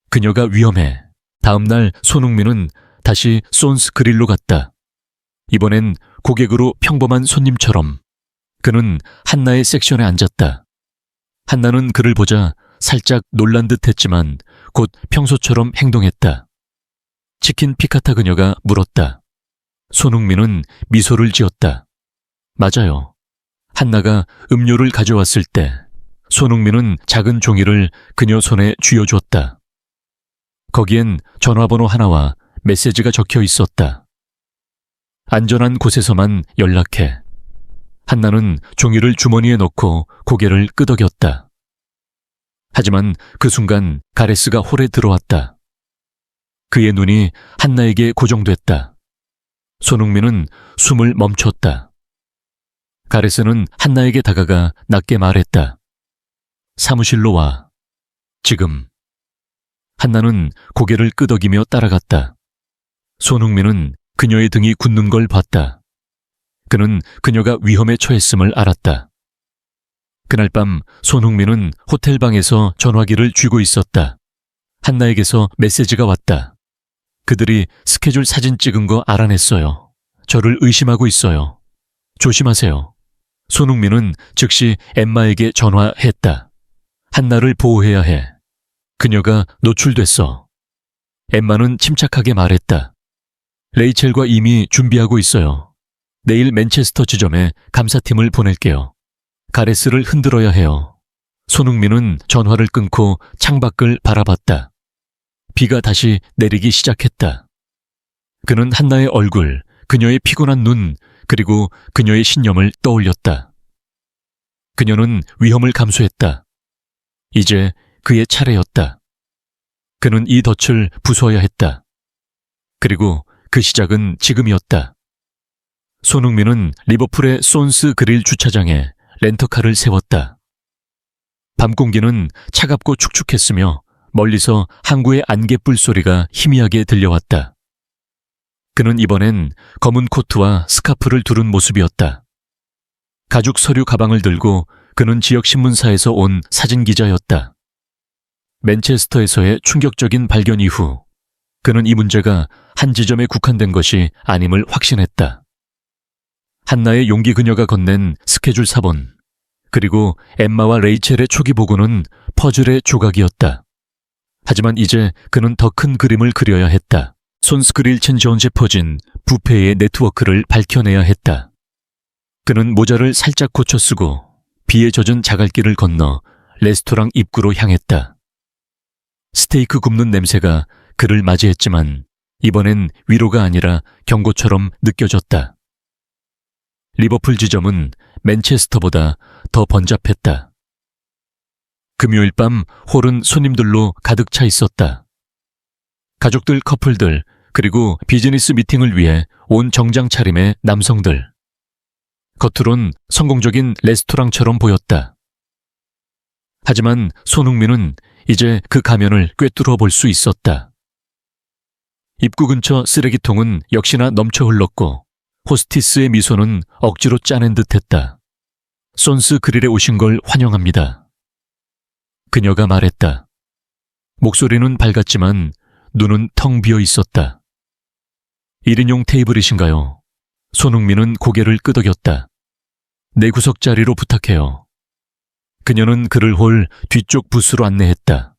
그녀가 위험해. 다음 날 손흥민은 다시 손스 그릴로 갔다. 이번엔 고객으로 평범한 손님처럼. 그는 한나의 섹션에 앉았다. 한나는 그를 보자 살짝 놀란 듯 했지만 곧 평소처럼 행동했다. 치킨 피카타 그녀가 물었다. 손흥민은 미소를 지었다. 맞아요. 한나가 음료를 가져왔을 때 손흥민은 작은 종이를 그녀 손에 쥐어줬다. 거기엔 전화번호 하나와 메시지가 적혀 있었다. 안전한 곳에서만 연락해. 한나는 종이를 주머니에 넣고 고개를 끄덕였다. 하지만 그 순간 가레스가 홀에 들어왔다. 그의 눈이 한나에게 고정됐다. 손흥민은 숨을 멈췄다. 가레스는 한나에게 다가가 낮게 말했다. 사무실로 와. 지금. 한나는 고개를 끄덕이며 따라갔다. 손흥민은 그녀의 등이 굳는 걸 봤다. 그는 그녀가 위험에 처했음을 알았다. 그날 밤 손흥민은 호텔방에서 전화기를 쥐고 있었다. 한나에게서 메시지가 왔다. 그들이 스케줄 사진 찍은 거 알아냈어요. 저를 의심하고 있어요. 조심하세요. 손흥민은 즉시 엠마에게 전화했다. 한나를 보호해야 해. 그녀가 노출됐어. 엠마는 침착하게 말했다. 레이첼과 이미 준비하고 있어요. 내일 맨체스터 지점에 감사팀을 보낼게요. 가레스를 흔들어야 해요. 손흥민은 전화를 끊고 창밖을 바라봤다. 비가 다시 내리기 시작했다. 그는 한나의 얼굴, 그녀의 피곤한 눈, 그리고 그녀의 신념을 떠올렸다. 그녀는 위험을 감수했다. 이제 그의 차례였다. 그는 이 덫을 부숴야 했다. 그리고 그 시작은 지금이었다. 손흥민은 리버풀의 손스 그릴 주차장에 렌터카를 세웠다. 밤 공기는 차갑고 축축했으며 멀리서 항구의 안갯불 소리가 희미하게 들려왔다. 그는 이번엔 검은 코트와 스카프를 두른 모습이었다. 가죽 서류 가방을 들고 그는 지역 신문사에서 온 사진기자였다. 맨체스터에서의 충격적인 발견 이후 그는 이 문제가 한 지점에 국한된 것이 아님을 확신했다. 한나의 용기 그녀가 건넨 스케줄 4번, 그리고 엠마와 레이첼의 초기 보고는 퍼즐의 조각이었다. 하지만 이제 그는 더 큰 그림을 그려야 했다. 손스크릴 첸 존스에 퍼진 부패의 네트워크를 밝혀내야 했다. 그는 모자를 살짝 고쳐 쓰고 비에 젖은 자갈길을 건너 레스토랑 입구로 향했다. 스테이크 굽는 냄새가 그를 맞이했지만 이번엔 위로가 아니라 경고처럼 느껴졌다. 리버풀 지점은 맨체스터보다 더 번잡했다. 금요일 밤 홀은 손님들로 가득 차 있었다. 가족들, 커플들, 그리고 비즈니스 미팅을 위해 온 정장 차림의 남성들. 겉으론 성공적인 레스토랑처럼 보였다. 하지만 손흥민은 이제 그 가면을 꿰뚫어 볼 수 있었다. 입구 근처 쓰레기통은 역시나 넘쳐 흘렀고 호스티스의 미소는 억지로 짜낸 듯했다. 손스 그릴에 오신 걸 환영합니다. 그녀가 말했다. 목소리는 밝았지만 눈은 텅 비어 있었다. 1인용 테이블이신가요? 손흥민은 고개를 끄덕였다. 내 구석 자리로 부탁해요. 그녀는 그를 홀 뒤쪽 부스로 안내했다.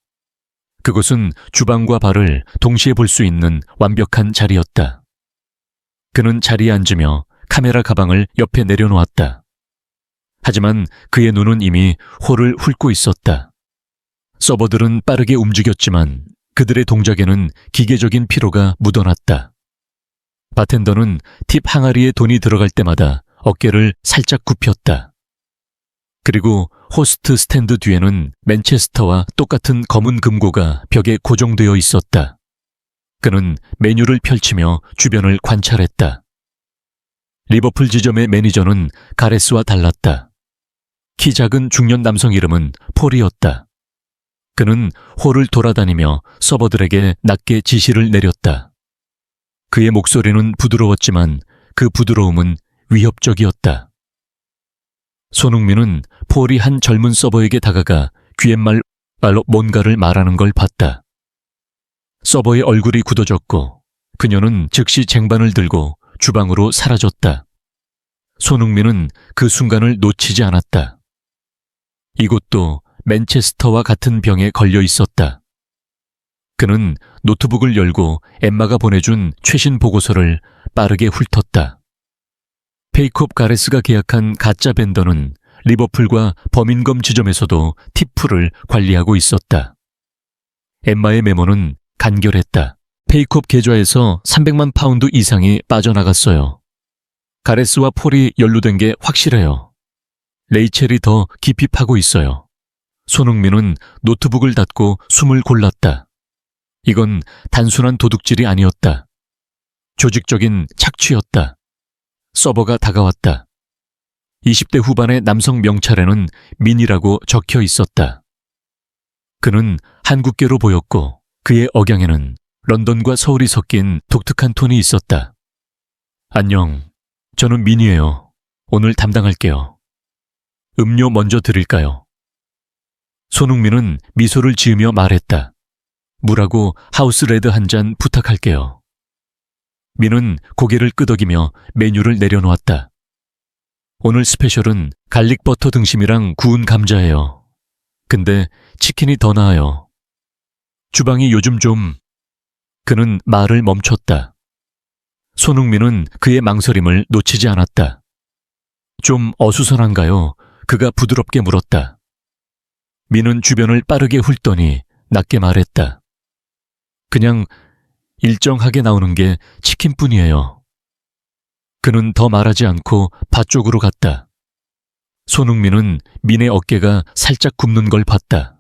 그곳은 주방과 바를 동시에 볼 수 있는 완벽한 자리였다. 그는 자리에 앉으며 카메라 가방을 옆에 내려놓았다. 하지만 그의 눈은 이미 홀을 훑고 있었다. 서버들은 빠르게 움직였지만 그들의 동작에는 기계적인 피로가 묻어났다. 바텐더는 팁 항아리에 돈이 들어갈 때마다 어깨를 살짝 굽혔다. 그리고 호스트 스탠드 뒤에는 맨체스터와 똑같은 검은 금고가 벽에 고정되어 있었다. 그는 메뉴를 펼치며 주변을 관찰했다. 리버풀 지점의 매니저는 가레스와 달랐다. 키 작은 중년 남성 이름은 폴이었다. 그는 홀을 돌아다니며 서버들에게 낮게 지시를 내렸다. 그의 목소리는 부드러웠지만 그 부드러움은 위협적이었다. 손흥민은 폴이 한 젊은 서버에게 다가가 귀갯말로 뭔가를 말하는 걸 봤다. 서버의 얼굴이 굳어졌고 그녀는 즉시 쟁반을 들고 주방으로 사라졌다. 손흥민은 그 순간을 놓치지 않았다. 이곳도 맨체스터와 같은 병에 걸려 있었다. 그는 노트북을 열고 엠마가 보내준 최신 보고서를 빠르게 훑었다. 페이콥 가레스가 계약한 가짜 벤더는 리버풀과 버민검 지점에서도 팁풀을 관리하고 있었다. 엠마의 메모는 간결했다. 페이콥 계좌에서 300만 파운드 이상이 빠져나갔어요. 가레스와 폴이 연루된 게 확실해요. 레이첼이 더 깊이 파고 있어요. 손흥민은 노트북을 닫고 숨을 골랐다. 이건 단순한 도둑질이 아니었다. 조직적인 착취였다. 서버가 다가왔다. 20대 후반의 남성 명찰에는 민이라고 적혀 있었다. 그는 한국계로 보였고 그의 억양에는 런던과 서울이 섞인 독특한 톤이 있었다. 안녕, 저는 민이에요. 오늘 담당할게요. 음료 먼저 드릴까요? 손흥민은 미소를 지으며 말했다. 물하고 하우스 레드 한 잔 부탁할게요. 민은 고개를 끄덕이며 메뉴를 내려놓았다. 오늘 스페셜은 갈릭 버터 등심이랑 구운 감자예요. 근데 치킨이 더 나아요. 주방이 요즘 좀... 그는 말을 멈췄다. 손흥민은 그의 망설임을 놓치지 않았다. 좀 어수선한가요? 그가 부드럽게 물었다. 민은 주변을 빠르게 훑더니 낮게 말했다. 그냥 일정하게 나오는 게 치킨뿐이에요. 그는 더 말하지 않고 밭 쪽으로 갔다. 손흥민은 민의 어깨가 살짝 굽는 걸 봤다.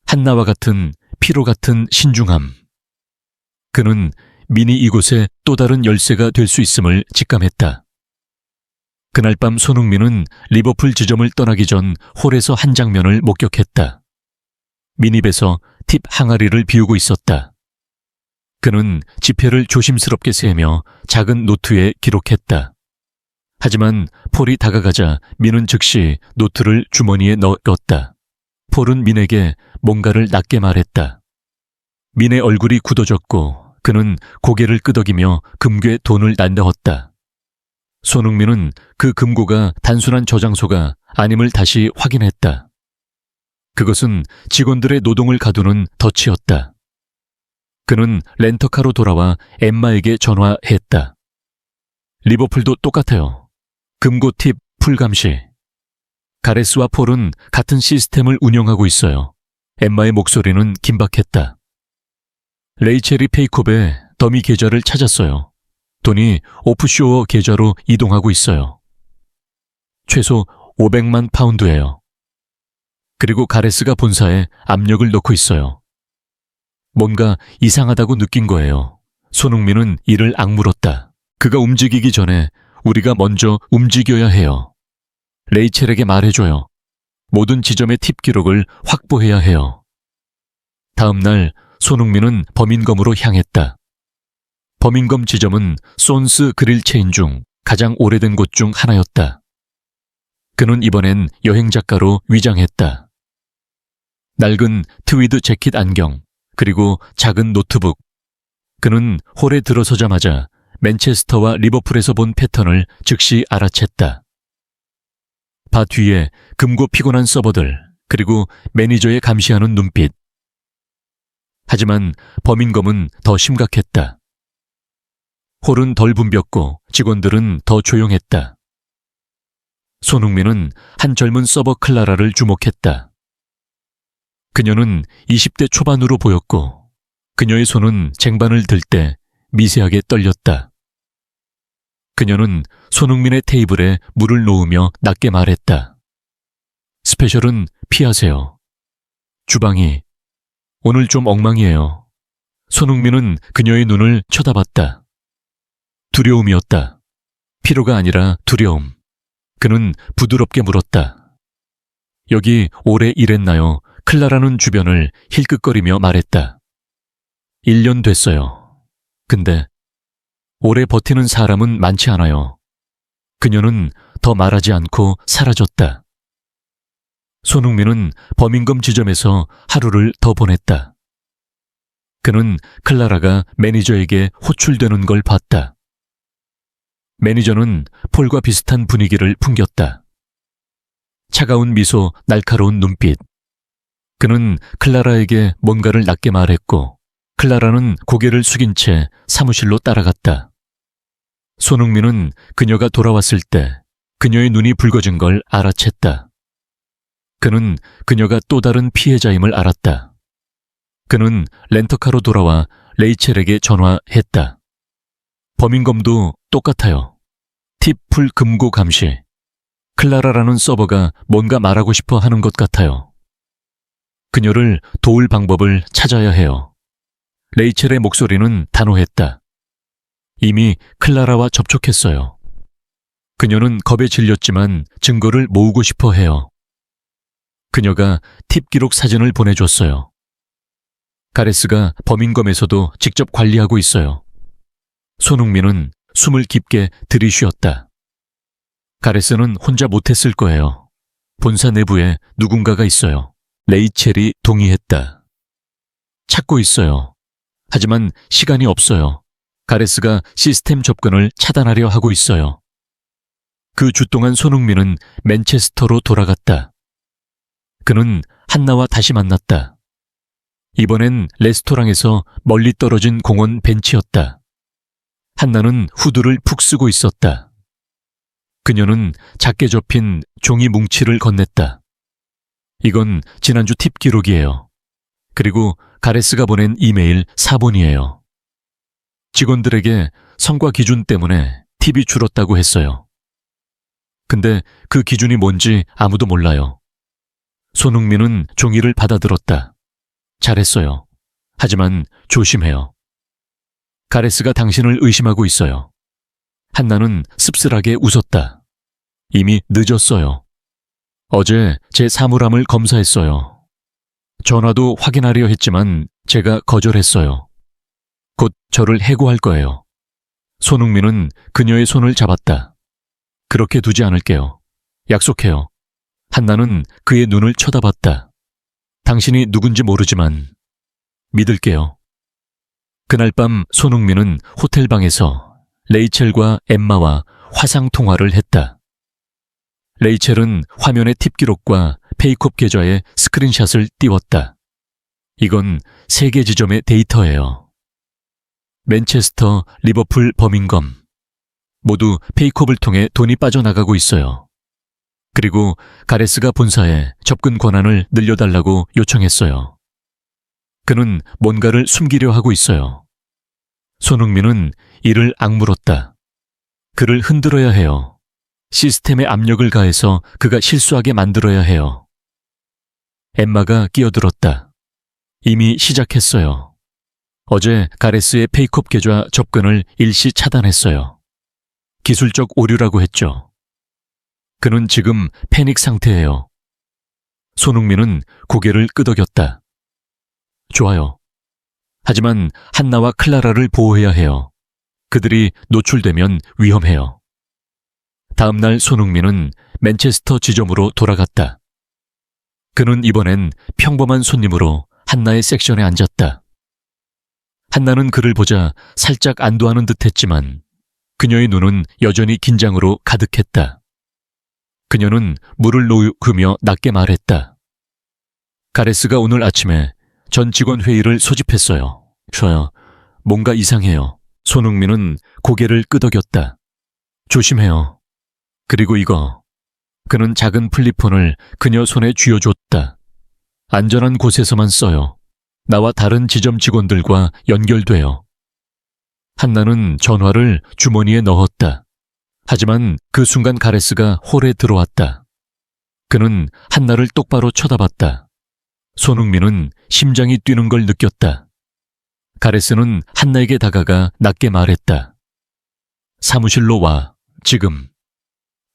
한나와 같은 피로 같은 신중함. 그는 민이 이곳에 또 다른 열쇠가 될 수 있음을 직감했다. 그날 밤 손흥민은 리버풀 지점을 떠나기 전 홀에서 한 장면을 목격했다. 민 입에서 팁 항아리를 비우고 있었다. 그는 지폐를 조심스럽게 세며 작은 노트에 기록했다. 하지만 폴이 다가가자 민은 즉시 노트를 주머니에 넣었다. 폴은 민에게 뭔가를 낮게 말했다. 민의 얼굴이 굳어졌고 그는 고개를 끄덕이며 금괴 돈을 날려왔다. 손흥민은 그 금고가 단순한 저장소가 아님을 다시 확인했다. 그것은 직원들의 노동을 가두는 덫이었다. 그는 렌터카로 돌아와 엠마에게 전화했다. 리버풀도 똑같아요. 금고 팁 풀감시. 가레스와 폴은 같은 시스템을 운영하고 있어요. 엠마의 목소리는 긴박했다. 레이첼이 페이콥의 더미 계좌를 찾았어요. 돈이 오프쇼어 계좌로 이동하고 있어요. 최소 500만 파운드예요. 그리고 가레스가 본사에 압력을 넣고 있어요. 뭔가 이상하다고 느낀 거예요. 손흥민은 이를 악물었다. 그가 움직이기 전에 우리가 먼저 움직여야 해요. 레이첼에게 말해줘요. 모든 지점의 팁 기록을 확보해야 해요. 다음 날 손흥민은 버민검으로 향했다. 버민검 지점은 손스 그릴 체인 중 가장 오래된 곳 중 하나였다. 그는 이번엔 여행작가로 위장했다. 낡은 트위드 재킷 안경, 그리고 작은 노트북. 그는 홀에 들어서자마자 맨체스터와 리버풀에서 본 패턴을 즉시 알아챘다. 바 뒤에 금고 피곤한 서버들, 그리고 매니저의 감시하는 눈빛. 하지만 범인검은 더 심각했다. 홀은 덜 붐볐고 직원들은 더 조용했다. 손흥민은 한 젊은 서버 클라라를 주목했다. 그녀는 20대 초반으로 보였고 그녀의 손은 쟁반을 들 때 미세하게 떨렸다. 그녀는 손흥민의 테이블에 물을 놓으며 낮게 말했다. 스페셜은 피하세요. 주방이 오늘 좀 엉망이에요. 손흥민은 그녀의 눈을 쳐다봤다. 두려움이었다. 피로가 아니라 두려움. 그는 부드럽게 물었다. 여기 오래 일했나요? 클라라는 주변을 힐끗거리며 말했다. 1년 됐어요. 근데 오래 버티는 사람은 많지 않아요. 그녀는 더 말하지 않고 사라졌다. 손흥민은 범인검 지점에서 하루를 더 보냈다. 그는 클라라가 매니저에게 호출되는 걸 봤다. 매니저는 폴과 비슷한 분위기를 풍겼다. 차가운 미소, 날카로운 눈빛. 그는 클라라에게 뭔가를 낮게 말했고 클라라는 고개를 숙인 채 사무실로 따라갔다. 손흥민은 그녀가 돌아왔을 때 그녀의 눈이 붉어진 걸 알아챘다. 그는 그녀가 또 다른 피해자임을 알았다. 그는 렌터카로 돌아와 레이첼에게 전화했다. 범인검도 똑같아요. 팁풀 금고 감시. 클라라라는 서버가 뭔가 말하고 싶어 하는 것 같아요. 그녀를 도울 방법을 찾아야 해요. 레이첼의 목소리는 단호했다. 이미 클라라와 접촉했어요. 그녀는 겁에 질렸지만 증거를 모으고 싶어 해요. 그녀가 팁 기록 사진을 보내줬어요. 가레스가 범인검에서도 직접 관리하고 있어요. 손흥민은 숨을 깊게 들이쉬었다. 가레스는 혼자 못했을 거예요. 본사 내부에 누군가가 있어요. 레이첼이 동의했다. 찾고 있어요. 하지만 시간이 없어요. 가레스가 시스템 접근을 차단하려 하고 있어요. 그 주 동안 손흥민은 맨체스터로 돌아갔다. 그는 한나와 다시 만났다. 이번엔 레스토랑에서 멀리 떨어진 공원 벤치였다. 한나는 후드를 푹 쓰고 있었다. 그녀는 작게 접힌 종이 뭉치를 건넸다. 이건 지난주 팁 기록이에요. 그리고 가레스가 보낸 이메일 사본이에요. 직원들에게 성과 기준 때문에 팁이 줄었다고 했어요. 근데 그 기준이 뭔지 아무도 몰라요. 손흥민은 종이를 받아들었다. 잘했어요. 하지만 조심해요. 가레스가 당신을 의심하고 있어요. 한나는 씁쓸하게 웃었다. 이미 늦었어요. 어제 제 사물함을 검사했어요. 전화도 확인하려 했지만 제가 거절했어요. 곧 저를 해고할 거예요. 손흥민은 그녀의 손을 잡았다. 그렇게 두지 않을게요. 약속해요. 한나는 그의 눈을 쳐다봤다. 당신이 누군지 모르지만 믿을게요. 그날 밤 손흥민은 호텔방에서 레이첼과 엠마와 화상통화를 했다. 레이첼은 화면의 팁 기록과 페이콥 계좌의 스크린샷을 띄웠다. 이건 세 개 지점의 데이터예요. 맨체스터, 리버풀, 버밍엄. 모두 페이콥을 통해 돈이 빠져나가고 있어요. 그리고 가레스가 본사에 접근 권한을 늘려달라고 요청했어요. 그는 뭔가를 숨기려 하고 있어요. 손흥민은 이를 악물었다. 그를 흔들어야 해요. 시스템에 압력을 가해서 그가 실수하게 만들어야 해요. 엠마가 끼어들었다. 이미 시작했어요. 어제 가레스의 페이콥 계좌 접근을 일시 차단했어요. 기술적 오류라고 했죠. 그는 지금 패닉 상태예요. 손흥민은 고개를 끄덕였다. 좋아요. 하지만 한나와 클라라를 보호해야 해요. 그들이 노출되면 위험해요. 다음 날 손흥민은 맨체스터 지점으로 돌아갔다. 그는 이번엔 평범한 손님으로 한나의 섹션에 앉았다. 한나는 그를 보자 살짝 안도하는 듯했지만 그녀의 눈은 여전히 긴장으로 가득했다. 그녀는 물을 녹으며 낮게 말했다. 가레스가 오늘 아침에 전 직원 회의를 소집했어요. 저요. 뭔가 이상해요. 손흥민은 고개를 끄덕였다. 조심해요. 그리고 이거. 그는 작은 플리폰을 그녀 손에 쥐어줬다. 안전한 곳에서만 써요. 나와 다른 지점 직원들과 연결돼요. 한나는 전화를 주머니에 넣었다. 하지만 그 순간 가레스가 홀에 들어왔다. 그는 한나를 똑바로 쳐다봤다. 손흥민은 심장이 뛰는 걸 느꼈다. 가레스는 한나에게 다가가 낮게 말했다. 사무실로 와, 지금.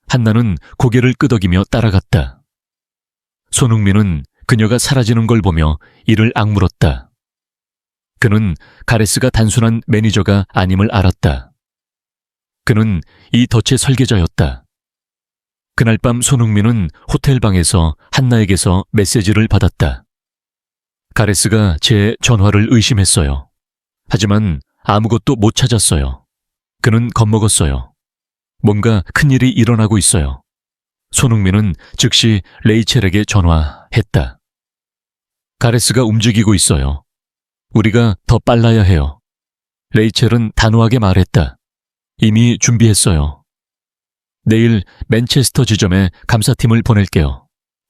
한나는 고개를 끄덕이며 따라갔다. 손흥민은 그녀가 사라지는 걸 보며 이를 악물었다. 그는 가레스가 단순한 매니저가 아님을 알았다. 그는 이 덫의 설계자였다. 그날 밤 손흥민은 호텔 방에서 한나에게서 메시지를 받았다. 가레스가 제 전화를 의심했어요. 하지만 아무것도 못 찾았어요. 그는 겁먹었어요. 뭔가 큰일이 일어나고 있어요. 손흥민은 즉시 레이첼에게 전화했다. 가레스가 움직이고 있어요. 우리가 더 빨라야 해요. 레이첼은 단호하게 말했다. 이미 준비했어요. 내일 맨체스터 지점에 감사팀을 보낼게요.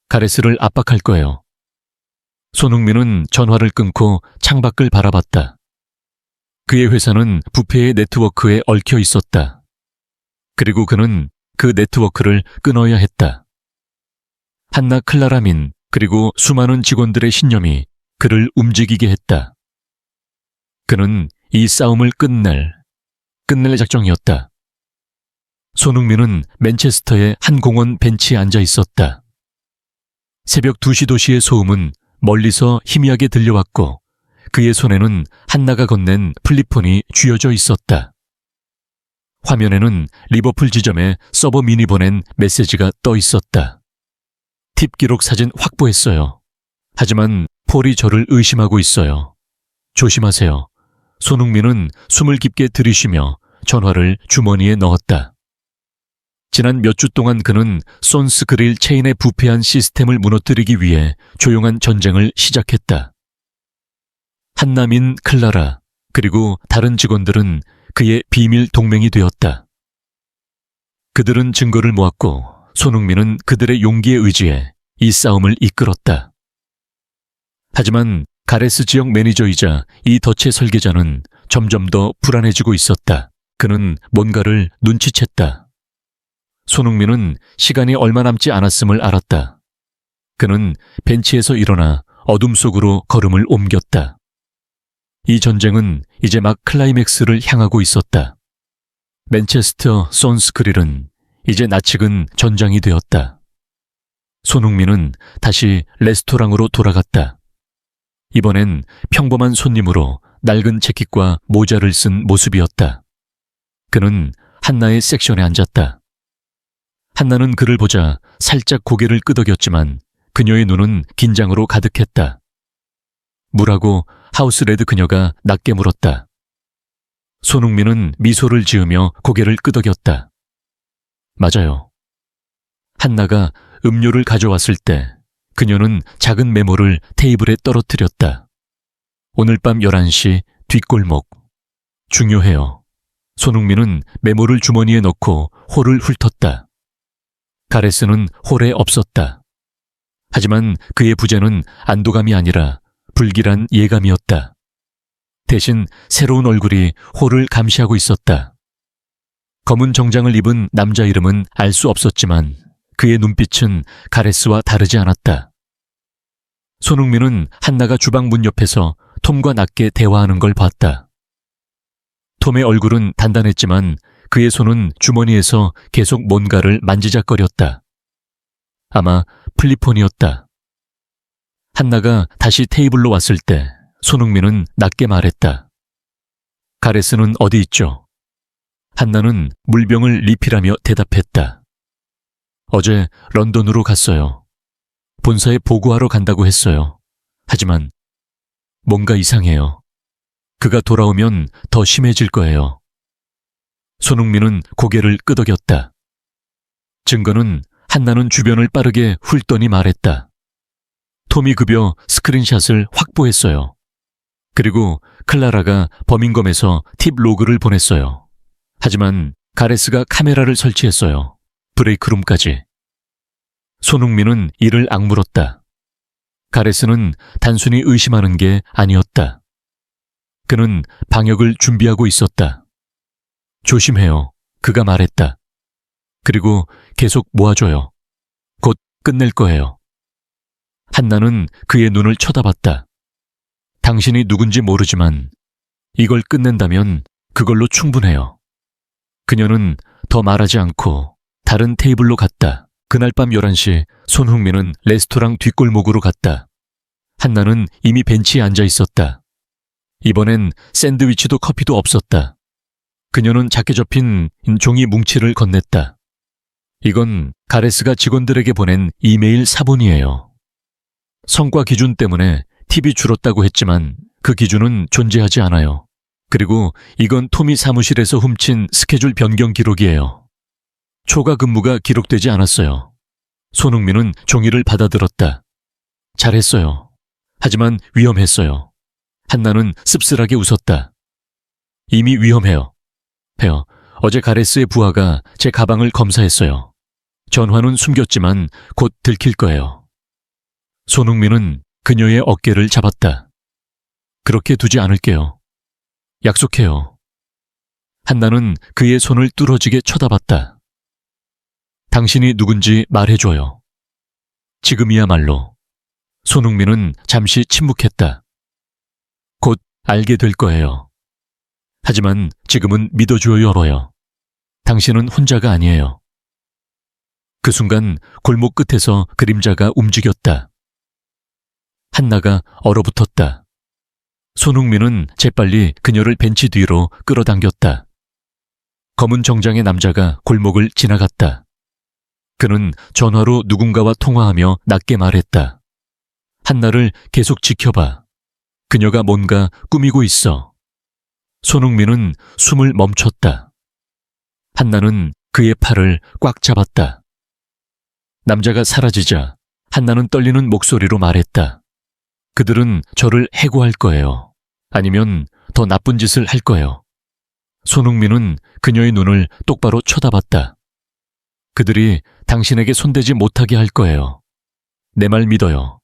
가레스를 압박할 거예요. 손흥민은 전화를 끊고 창밖을 바라봤다. 그의 회사는 부패의 네트워크에 얽혀 있었다. 그리고 그는 그 네트워크를 끊어야 했다. 한나 클라라민 그리고 수많은 직원들의 신념이 그를 움직이게 했다. 그는 이 싸움을 끝낼 작정이었다. 손흥민은 맨체스터의 한 공원 벤치에 앉아 있었다. 새벽 2시 도시의 소음은 멀리서 희미하게 들려왔고 그의 손에는 한나가 건넨 플립폰이 쥐어져 있었다. 화면에는 리버풀 지점에 서버 민이 보낸 메시지가 떠 있었다. 팁 기록 사진 확보했어요. 하지만 폴이 저를 의심하고 있어요. 조심하세요. 손흥민은 숨을 깊게 들이쉬며 전화를 주머니에 넣었다. 지난 몇 주 동안 그는 손스 그릴 체인의 부패한 시스템을 무너뜨리기 위해 조용한 전쟁을 시작했다. 한나민 클라라 그리고 다른 직원들은 그의 비밀 동맹이 되었다. 그들은 증거를 모았고 손흥민은 그들의 용기에 의지해 이 싸움을 이끌었다. 하지만 가레스 지역 매니저이자 이 덫의 설계자는 점점 더 불안해지고 있었다. 그는 뭔가를 눈치챘다. 손흥민은 시간이 얼마 남지 않았음을 알았다. 그는 벤치에서 일어나 어둠 속으로 걸음을 옮겼다. 이 전쟁은 이제 막 클라이맥스를 향하고 있었다. 맨체스터 손스 그릴은 이제 낯익은 전장이 되었다. 손흥민은 다시 레스토랑으로 돌아갔다. 이번엔 평범한 손님으로 낡은 재킷과 모자를 쓴 모습이었다. 그는 한나의 섹션에 앉았다. 한나는 그를 보자 살짝 고개를 끄덕였지만 그녀의 눈은 긴장으로 가득했다. 물하고 하우스레드 그녀가 낮게 물었다. 손흥민은 미소를 지으며 고개를 끄덕였다. 맞아요. 한나가 음료를 가져왔을 때 그녀는 작은 메모를 테이블에 떨어뜨렸다. 오늘 밤 11시 뒷골목. 중요해요. 손흥민은 메모를 주머니에 넣고 홀을 훑었다. 가레스는 홀에 없었다. 하지만 그의 부재는 안도감이 아니라 불길한 예감이었다. 대신 새로운 얼굴이 홀을 감시하고 있었다. 검은 정장을 입은 남자 이름은 알 수 없었지만 그의 눈빛은 가레스와 다르지 않았다. 손흥민은 한나가 주방 문 옆에서 톰과 낮게 대화하는 걸 봤다. 톰의 얼굴은 단단했지만 그의 손은 주머니에서 계속 뭔가를 만지작거렸다. 아마 플리폰이었다. 한나가 다시 테이블로 왔을 때 손흥민은 낮게 말했다. 가레스는 어디 있죠? 한나는 물병을 리필하며 대답했다. 어제 런던으로 갔어요. 본사에 보고하러 간다고 했어요. 하지만 뭔가 이상해요. 그가 돌아오면 더 심해질 거예요. 손흥민은 고개를 끄덕였다. 증거는 한나는 주변을 빠르게 훑더니 말했다. 톰이 급여 스크린샷을 확보했어요. 그리고 클라라가 범인검에서 팁 로그를 보냈어요. 하지만 가레스가 카메라를 설치했어요. 브레이크룸까지. 손흥민은 이를 악물었다. 가레스는 단순히 의심하는 게 아니었다. 그는 방역을 준비하고 있었다. 조심해요. 그가 말했다. 그리고 계속 모아줘요. 곧 끝낼 거예요. 한나는 그의 눈을 쳐다봤다. 당신이 누군지 모르지만 이걸 끝낸다면 그걸로 충분해요. 그녀는 더 말하지 않고 다른 테이블로 갔다. 그날 밤 11시 손흥민은 레스토랑 뒷골목으로 갔다. 한나는 이미 벤치에 앉아 있었다. 이번엔 샌드위치도 커피도 없었다. 그녀는 작게 접힌 종이 뭉치를 건넸다. 이건 가레스가 직원들에게 보낸 이메일 사본이에요. 성과 기준 때문에 팁이 줄었다고 했지만 그 기준은 존재하지 않아요. 그리고 이건 톰이 사무실에서 훔친 스케줄 변경 기록이에요. 초과 근무가 기록되지 않았어요. 손흥민은 종이를 받아들었다. 잘했어요. 하지만 위험했어요. 한나는 씁쓸하게 웃었다. 이미 위험해요. 배어, 어제 가레스의 부하가 제 가방을 검사했어요. 전화는 숨겼지만 곧 들킬 거예요. 손흥민은 그녀의 어깨를 잡았다. 그렇게 두지 않을게요. 약속해요. 한나는 그의 손을 뚫어지게 쳐다봤다. 당신이 누군지 말해줘요. 지금이야말로. 손흥민은 잠시 침묵했다. 곧 알게 될 거예요. 하지만 지금은 믿어줘요, 여러요. 당신은 혼자가 아니에요. 그 순간 골목 끝에서 그림자가 움직였다. 한나가 얼어붙었다. 손흥민은 재빨리 그녀를 벤치 뒤로 끌어당겼다. 검은 정장의 남자가 골목을 지나갔다. 그는 전화로 누군가와 통화하며 낮게 말했다. 한나를 계속 지켜봐. 그녀가 뭔가 꾸미고 있어. 손흥민은 숨을 멈췄다. 한나는 그의 팔을 꽉 잡았다. 남자가 사라지자 한나는 떨리는 목소리로 말했다. 그들은 저를 해고할 거예요. 아니면 더 나쁜 짓을 할 거예요. 손흥민은 그녀의 눈을 똑바로 쳐다봤다. 그들이 당신에게 손대지 못하게 할 거예요. 내 말 믿어요.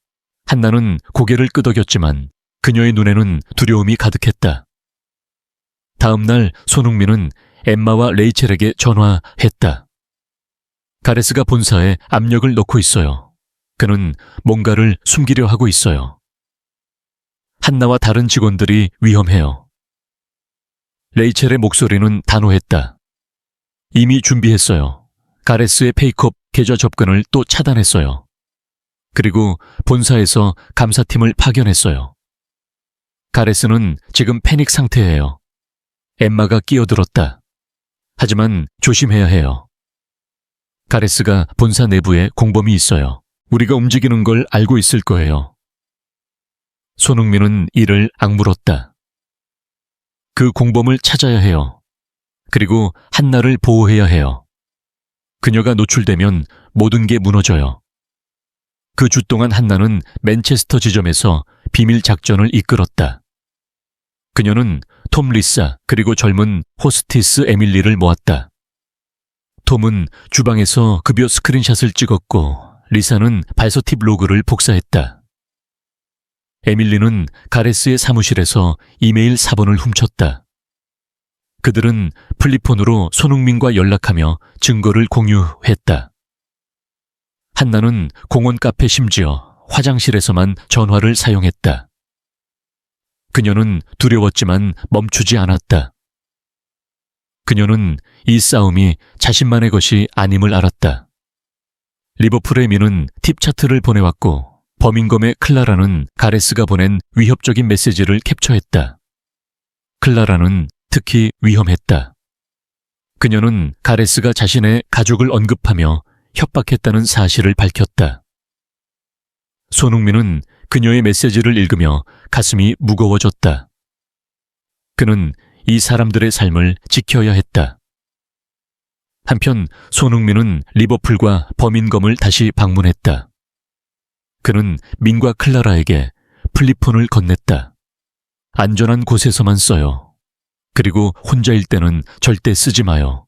한나는 고개를 끄덕였지만 그녀의 눈에는 두려움이 가득했다. 다음 날 손흥민은 엠마와 레이첼에게 전화했다. 가레스가 본사에 압력을 넣고 있어요. 그는 뭔가를 숨기려 하고 있어요. 한나와 다른 직원들이 위험해요. 레이첼의 목소리는 단호했다. 이미 준비했어요. 가레스의 페이컵 계좌 접근을 또 차단했어요. 그리고 본사에서 감사팀을 파견했어요. 가레스는 지금 패닉 상태예요. 엠마가 끼어들었다. 하지만 조심해야 해요. 가레스가 본사 내부에 공범이 있어요. 우리가 움직이는 걸 알고 있을 거예요. 손흥민은 이를 악물었다. 그 공범을 찾아야 해요. 그리고 한나를 보호해야 해요. 그녀가 노출되면 모든 게 무너져요. 그 주 동안 한나는 맨체스터 지점에서 비밀 작전을 이끌었다. 그녀는 톰 리사 그리고 젊은 호스티스 에밀리를 모았다. 톰은 주방에서 급여 스크린샷을 찍었고 리사는 발서팁 로그를 복사했다. 에밀리는 가레스의 사무실에서 이메일 사본을 훔쳤다. 그들은 플리폰으로 손흥민과 연락하며 증거를 공유했다. 한나는 공원 카페 심지어 화장실에서만 전화를 사용했다. 그녀는 두려웠지만 멈추지 않았다. 그녀는 이 싸움이 자신만의 것이 아님을 알았다. 리버풀의 민은 팁 차트를 보내왔고 범인검의 클라라는 가레스가 보낸 위협적인 메시지를 캡처했다. 클라라는 특히 위험했다. 그녀는 가레스가 자신의 가족을 언급하며 협박했다는 사실을 밝혔다. 손흥민은 그녀의 메시지를 읽으며 가슴이 무거워졌다. 그는 이 사람들의 삶을 지켜야 했다. 한편 손흥민은 리버풀과 버민검을 다시 방문했다. 그는 민과 클라라에게 플리폰을 건넸다. 안전한 곳에서만 써요. 그리고 혼자일 때는 절대 쓰지 마요.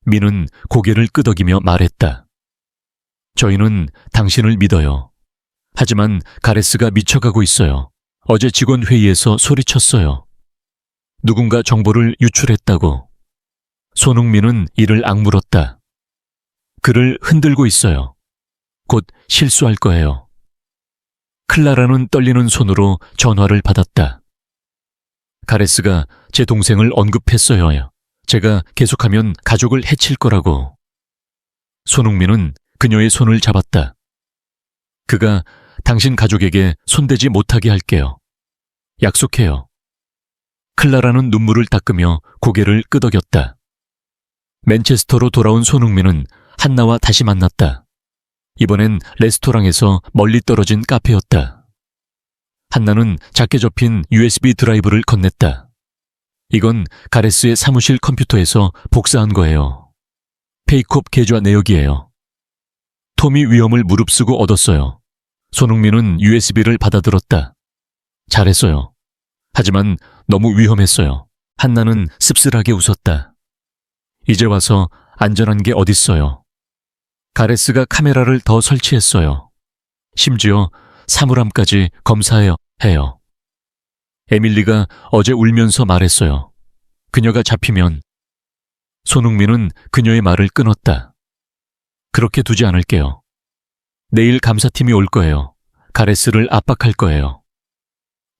민은 고개를 끄덕이며 말했다. 저희는 당신을 믿어요. 하지만 가레스가 미쳐가고 있어요. 어제 직원 회의에서 소리쳤어요. 누군가 정보를 유출했다고. 손흥민은 이를 악물었다. 그를 흔들고 있어요. 곧 실수할 거예요. 클라라는 떨리는 손으로 전화를 받았다. 가레스가 제 동생을 언급했어요. 제가 계속하면 가족을 해칠 거라고. 손흥민은 그녀의 손을 잡았다. 그가 당신 가족에게 손대지 못하게 할게요. 약속해요. 클라라는 눈물을 닦으며 고개를 끄덕였다. 맨체스터로 돌아온 손흥민은 한나와 다시 만났다. 이번엔 레스토랑에서 멀리 떨어진 카페였다. 한나는 작게 접힌 USB 드라이브를 건넸다. 이건 가레스의 사무실 컴퓨터에서 복사한 거예요. 페이콥 계좌 내역이에요. 톰이 위험을 무릅쓰고 얻었어요. 손흥민은 USB를 받아들었다. 잘했어요. 하지만 너무 위험했어요. 한나는 씁쓸하게 웃었다. 이제 와서 안전한 게 어딨어요. 가레스가 카메라를 더 설치했어요. 심지어 사물함까지 검사해요. 해요. 에밀리가 어제 울면서 말했어요. 그녀가 잡히면. 손흥민은 그녀의 말을 끊었다. 그렇게 두지 않을게요. 내일 감사팀이 올 거예요. 가레스를 압박할 거예요.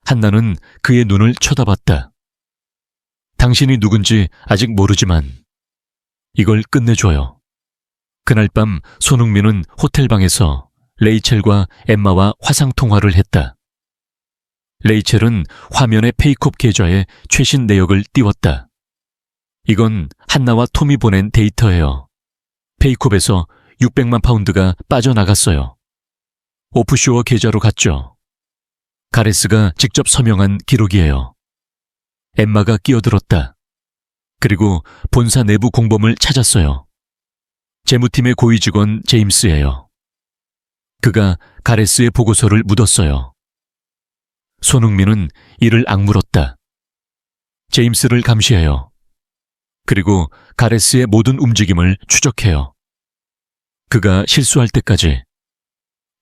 한나는 그의 눈을 쳐다봤다. 당신이 누군지 아직 모르지만 이걸 끝내줘요. 그날 밤 손흥민은 호텔방에서 레이첼과 엠마와 화상통화를 했다. 레이첼은 화면에 페이콥 계좌에 최신 내역을 띄웠다. 이건 한나와 톰이 보낸 데이터예요. 페이콥에서 600만 파운드가 빠져나갔어요. 오프쇼어 계좌로 갔죠. 가레스가 직접 서명한 기록이에요. 엠마가 끼어들었다. 그리고 본사 내부 공범을 찾았어요. 재무팀의 고위 직원 제임스예요. 그가 가레스의 보고서를 묻었어요. 손흥민은 이를 악물었다. 제임스를 감시해요. 그리고 가레스의 모든 움직임을 추적해요. 그가 실수할 때까지.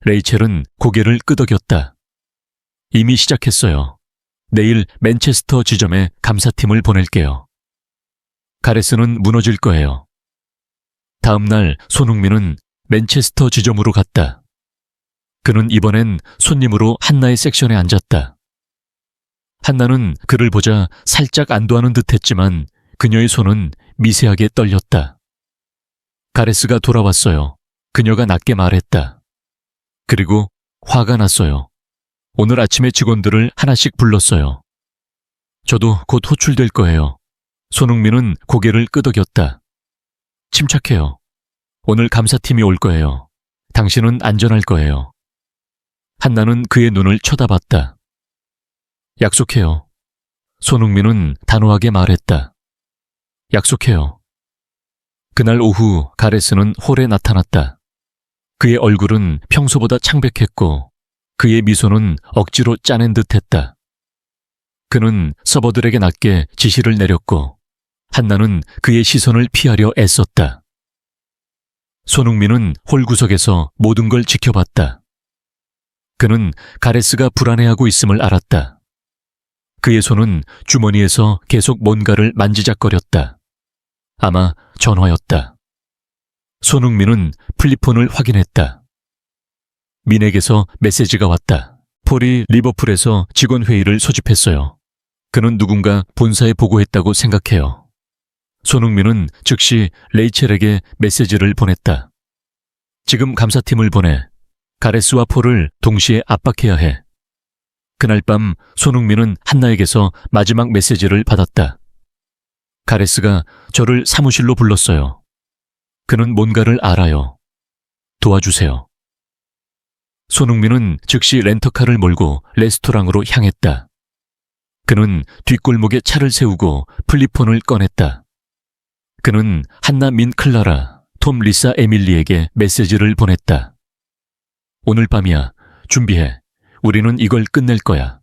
레이첼은 고개를 끄덕였다. 이미 시작했어요. 내일 맨체스터 지점에 감사팀을 보낼게요. 가레스는 무너질 거예요. 다음 날 손흥민은 맨체스터 지점으로 갔다. 그는 이번엔 손님으로 한나의 섹션에 앉았다. 한나는 그를 보자 살짝 안도하는 듯 했지만 그녀의 손은 미세하게 떨렸다. 가레스가 돌아왔어요. 그녀가 낮게 말했다. 그리고 화가 났어요. 오늘 아침에 직원들을 하나씩 불렀어요. 저도 곧 호출될 거예요. 손흥민은 고개를 끄덕였다. 침착해요. 오늘 감사팀이 올 거예요. 당신은 안전할 거예요. 한나는 그의 눈을 쳐다봤다. 약속해요. 손흥민은 단호하게 말했다. 약속해요. 그날 오후 가레스는 홀에 나타났다. 그의 얼굴은 평소보다 창백했고 그의 미소는 억지로 짜낸 듯했다. 그는 서버들에게 낮게 지시를 내렸고 한나는 그의 시선을 피하려 애썼다. 손흥민은 홀 구석에서 모든 걸 지켜봤다. 그는 가레스가 불안해하고 있음을 알았다. 그의 손은 주머니에서 계속 뭔가를 만지작거렸다. 아마 전화였다. 손흥민은 플리폰을 확인했다. 민에게서 메시지가 왔다. 폴이 리버풀에서 직원 회의를 소집했어요. 그는 누군가 본사에 보고했다고 생각해요. 손흥민은 즉시 레이첼에게 메시지를 보냈다. 지금 감사팀을 보내. 가레스와 폴을 동시에 압박해야 해. 그날 밤 손흥민은 한나에게서 마지막 메시지를 받았다. 가레스가 저를 사무실로 불렀어요. 그는 뭔가를 알아요. 도와주세요. 손흥민은 즉시 렌터카를 몰고 레스토랑으로 향했다. 그는 뒷골목에 차를 세우고 플리폰을 꺼냈다. 그는 한나 민 클라라, 톰 리사 에밀리에게 메시지를 보냈다. 오늘 밤이야. 준비해. 우리는 이걸 끝낼 거야.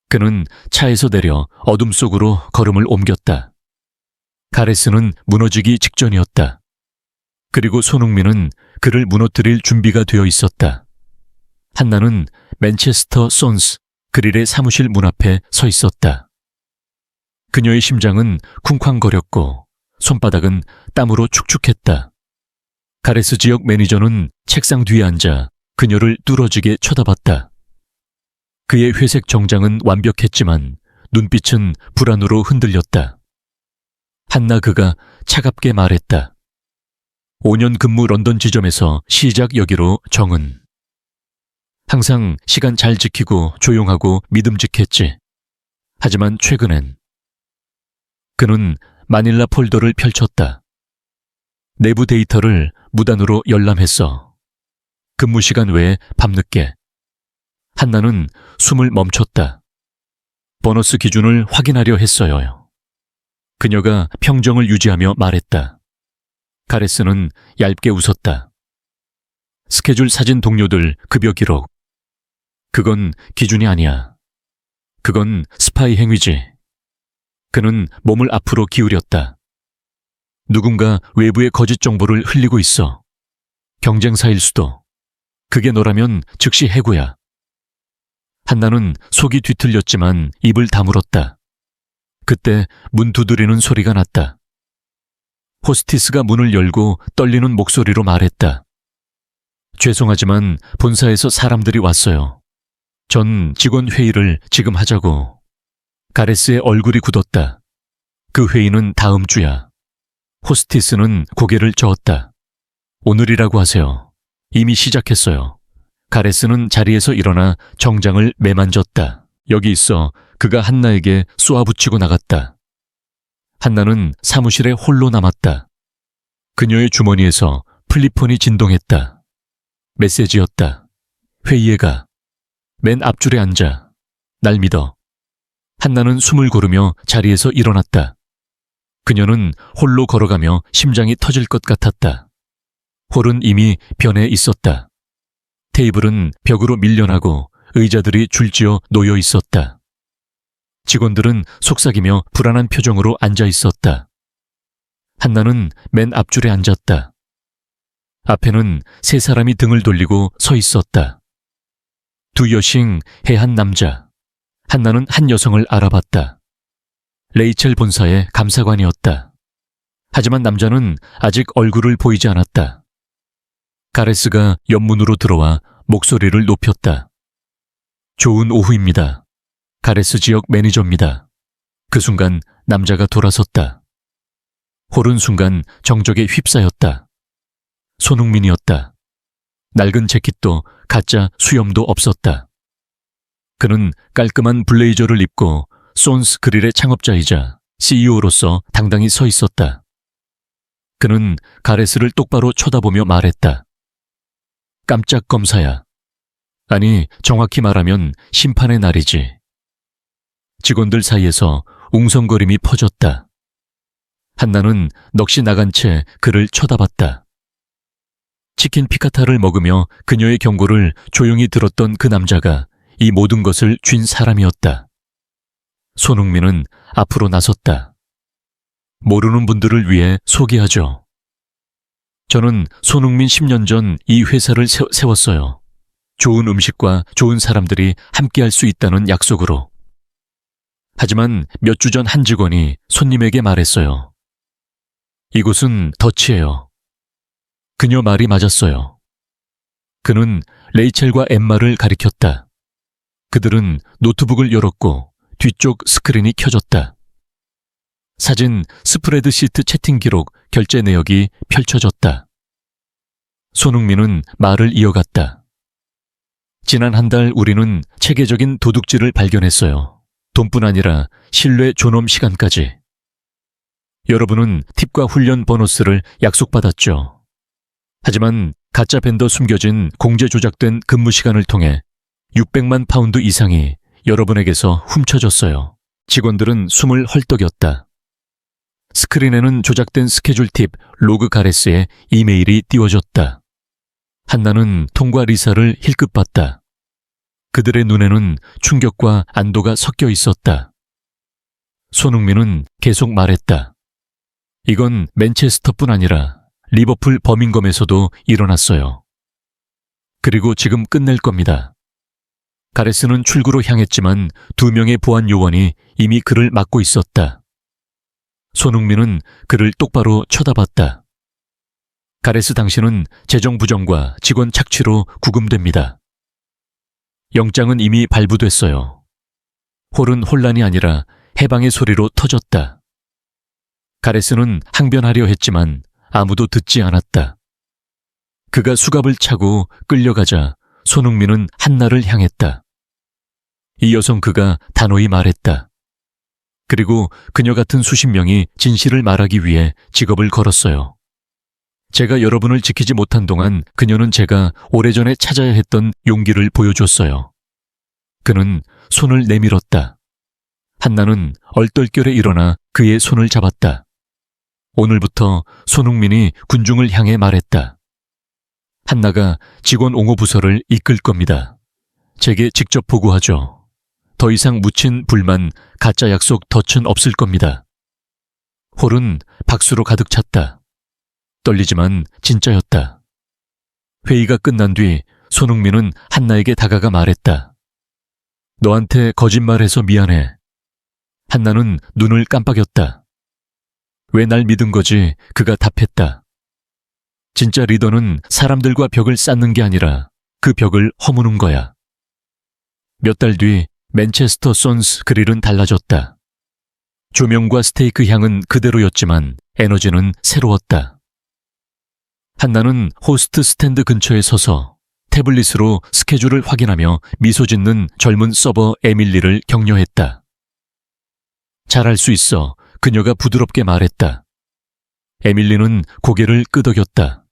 그는 차에서 내려 어둠 속으로 걸음을 옮겼다. 가레스는 무너지기 직전이었다. 그리고 손흥민은 그를 무너뜨릴 준비가 되어 있었다. 한나는 맨체스터 손스 그릴의 사무실 문 앞에 서 있었다. 그녀의 심장은 쿵쾅거렸고 손바닥은 땀으로 축축했다. 가레스 지역 매니저는 책상 뒤에 앉아 그녀를 뚫어지게 쳐다봤다. 그의 회색 정장은 완벽했지만 눈빛은 불안으로 흔들렸다. 한나 그가 차갑게 말했다. 5년 근무 런던 지점에서 시작 여기로 정은. 항상 시간 잘 지키고 조용하고 믿음직했지. 하지만 최근엔. 그는 마닐라 폴더를 펼쳤다. 내부 데이터를 무단으로 열람했어. 근무 시간 외에 밤늦게. 한나는 숨을 멈췄다. 보너스 기준을 확인하려 했어요. 그녀가 평정을 유지하며 말했다. 가레스는 얇게 웃었다. 스케줄 사진 동료들 급여 기록. 그건 기준이 아니야. 그건 스파이 행위지. 그는 몸을 앞으로 기울였다. 누군가 외부의 거짓 정보를 흘리고 있어. 경쟁사일 수도. 그게 너라면 즉시 해고야. 한나는 속이 뒤틀렸지만 입을 다물었다. 그때 문 두드리는 소리가 났다. 호스티스가 문을 열고 떨리는 목소리로 말했다. 죄송하지만 본사에서 사람들이 왔어요. 전 직원 회의를 지금 하자고. 가레스의 얼굴이 굳었다. 그 회의는 다음 주야. 호스티스는 고개를 저었다. 오늘이라고 하세요. 이미 시작했어요. 가레스는 자리에서 일어나 정장을 매만졌다. 여기 있어. 그가 한나에게 쏘아붙이고 나갔다. 한나는 사무실에 홀로 남았다. 그녀의 주머니에서 플리폰이 진동했다. 메시지였다. 회의에 가. 맨 앞줄에 앉아. 날 믿어. 한나는 숨을 고르며 자리에서 일어났다. 그녀는 홀로 걸어가며 심장이 터질 것 같았다. 홀은 이미 변해 있었다. 테이블은 벽으로 밀려나고 의자들이 줄지어 놓여 있었다. 직원들은 속삭이며 불안한 표정으로 앉아 있었다. 한나는 맨 앞줄에 앉았다. 앞에는 세 사람이 등을 돌리고 서 있었다. 두 여싱, 해한 남자. 한나는 한 여성을 알아봤다. 레이첼 본사의 감사관이었다. 하지만 남자는 아직 얼굴을 보이지 않았다. 가레스가 옆문으로 들어와 목소리를 높였다. 좋은 오후입니다. 가레스 지역 매니저입니다. 그 순간 남자가 돌아섰다. 홀은 순간 정적에 휩싸였다. 손흥민이었다. 낡은 재킷도 가짜 수염도 없었다. 그는 깔끔한 블레이저를 입고 손스 그릴의 창업자이자 CEO로서 당당히 서 있었다. 그는 가레스를 똑바로 쳐다보며 말했다. 깜짝 검사야. 아니, 정확히 말하면 심판의 날이지. 직원들 사이에서 웅성거림이 퍼졌다. 한나는 넋이 나간 채 그를 쳐다봤다. 치킨 피카타를 먹으며 그녀의 경고를 조용히 들었던 그 남자가 이 모든 것을 쥔 사람이었다. 손흥민은 앞으로 나섰다. 모르는 분들을 위해 소개하죠. 저는 손흥민 10년 전 이 회사를 세웠어요. 좋은 음식과 좋은 사람들이 함께할 수 있다는 약속으로. 하지만 몇 주 전 한 직원이 손님에게 말했어요. 이곳은 덫이에요. 그녀 말이 맞았어요. 그는 레이첼과 엠마를 가리켰다. 그들은 노트북을 열었고 뒤쪽 스크린이 켜졌다. 사진, 스프레드시트 채팅 기록, 결제 내역이 펼쳐졌다. 손흥민은 말을 이어갔다. 지난 한 달 우리는 체계적인 도둑질을 발견했어요. 돈뿐 아니라 신뢰 존엄 시간까지. 여러분은 팁과 훈련 보너스를 약속받았죠. 하지만 가짜 벤더 숨겨진 공제 조작된 근무 시간을 통해 600만 파운드 이상이 여러분에게서 훔쳐졌어요. 직원들은 숨을 헐떡였다. 스크린에는 조작된 스케줄 팁 로그 가레스에 이메일이 띄워졌다. 한나는 톰과 리사를 힐끗봤다. 그들의 눈에는 충격과 안도가 섞여 있었다. 손흥민은 계속 말했다. 이건 맨체스터뿐 아니라 리버풀 버밍엄에서도 일어났어요. 그리고 지금 끝낼 겁니다. 가레스는 출구로 향했지만 2명의 보안 요원이 이미 그를 막고 있었다. 손흥민은 그를 똑바로 쳐다봤다. 가레스 당신은 재정 부정과 직원 착취로 구금됩니다. 영장은 이미 발부됐어요. 홀은 혼란이 아니라 해방의 소리로 터졌다. 가레스는 항변하려 했지만 아무도 듣지 않았다. 그가 수갑을 차고 끌려가자 손흥민은 한나를 향했다. 이어선 그가 단호히 말했다. 그리고 그녀 같은 수십 명이 진실을 말하기 위해 직업을 걸었어요. 제가 여러분을 지키지 못한 동안 그녀는 제가 오래전에 찾아야 했던 용기를 보여줬어요. 그는 손을 내밀었다. 한나는 얼떨결에 일어나 그의 손을 잡았다. 오늘부터 손흥민이 군중을 향해 말했다. 한나가 직원 옹호 부서를 이끌 겁니다. 제게 직접 보고하죠. 더 이상 묻힌 불만, 가짜 약속 덫은 없을 겁니다. 홀은 박수로 가득 찼다. 떨리지만 진짜였다. 회의가 끝난 뒤 손흥민은 한나에게 다가가 말했다. 너한테 거짓말해서 미안해. 한나는 눈을 깜빡였다. 왜 날 믿은 거지? 그가 답했다. 진짜 리더는 사람들과 벽을 쌓는 게 아니라 그 벽을 허무는 거야. 몇 달 뒤 맨체스터 손스 그릴은 달라졌다. 조명과 스테이크 향은 그대로였지만 에너지는 새로웠다. 한나는 호스트 스탠드 근처에 서서 태블릿으로 스케줄을 확인하며 미소 짓는 젊은 서버 에밀리를 격려했다. 잘할 수 있어. 그녀가 부드럽게 말했다. 에밀리는 고개를 끄덕였다.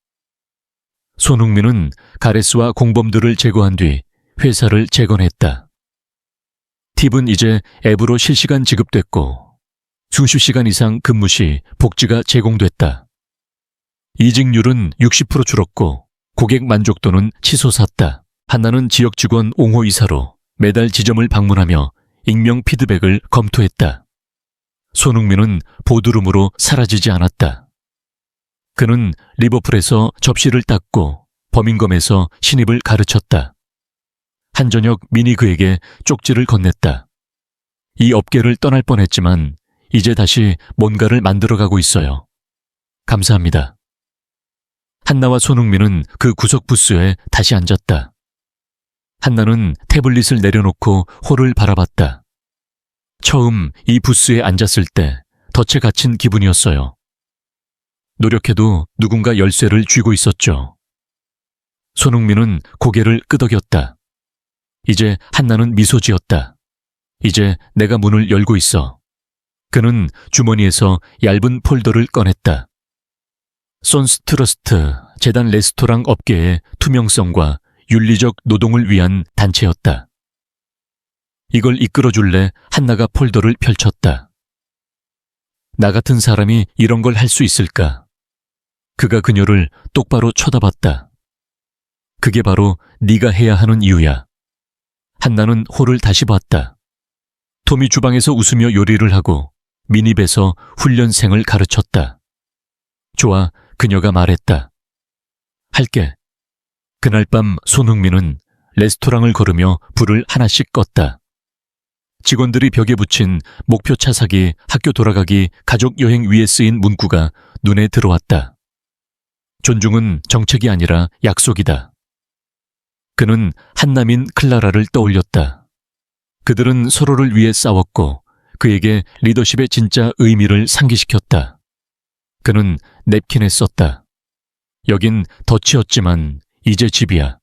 손흥민은 가레스와 공범들을 제거한 뒤 회사를 재건했다. 팁은 이제 앱으로 실시간 지급됐고 수십 시간 이상 근무 시 복지가 제공됐다. 이직률은 60% 줄었고 고객 만족도는 치솟았다. 한나는 지역 직원 옹호 이사로 매달 지점을 방문하며 익명 피드백을 검토했다. 손흥민은 보드룸으로 사라지지 않았다. 그는 리버풀에서 접시를 닦고 버밍엄에서 신입을 가르쳤다. 한 저녁 민이 그에게 쪽지를 건넸다. 이 업계를 떠날 뻔했지만 이제 다시 뭔가를 만들어가고 있어요. 감사합니다. 한나와 손흥민은 그 구석 부스에 다시 앉았다. 한나는 태블릿을 내려놓고 홀을 바라봤다. 처음 이 부스에 앉았을 때 덫에 갇힌 기분이었어요. 노력해도 누군가 열쇠를 쥐고 있었죠. 손흥민은 고개를 끄덕였다. 이제 한나는 미소 지었다. 이제 내가 문을 열고 있어. 그는 주머니에서 얇은 폴더를 꺼냈다. 손스 트러스트 재단 레스토랑 업계의 투명성과 윤리적 노동을 위한 단체였다. 이걸 이끌어줄래? 한나가 폴더를 펼쳤다. 나 같은 사람이 이런 걸 할 수 있을까? 그가 그녀를 똑바로 쳐다봤다. 그게 바로 네가 해야 하는 이유야. 한나는 홀을 다시 봤다. 톰이 주방에서 웃으며 요리를 하고 미니백에서 훈련생을 가르쳤다. 좋아, 그녀가 말했다. 할게. 그날 밤 손흥민은 레스토랑을 걸으며 불을 하나씩 껐다. 직원들이 벽에 붙인 목표 차사기, 학교 돌아가기, 가족 여행 위에 쓰인 문구가 눈에 들어왔다. 존중은 정책이 아니라 약속이다. 그는 한남인 클라라를 떠올렸다. 그들은 서로를 위해 싸웠고 그에게 리더십의 진짜 의미를 상기시켰다. 그는 냅킨에 썼다. 여긴 덫이었지만 이제 집이야.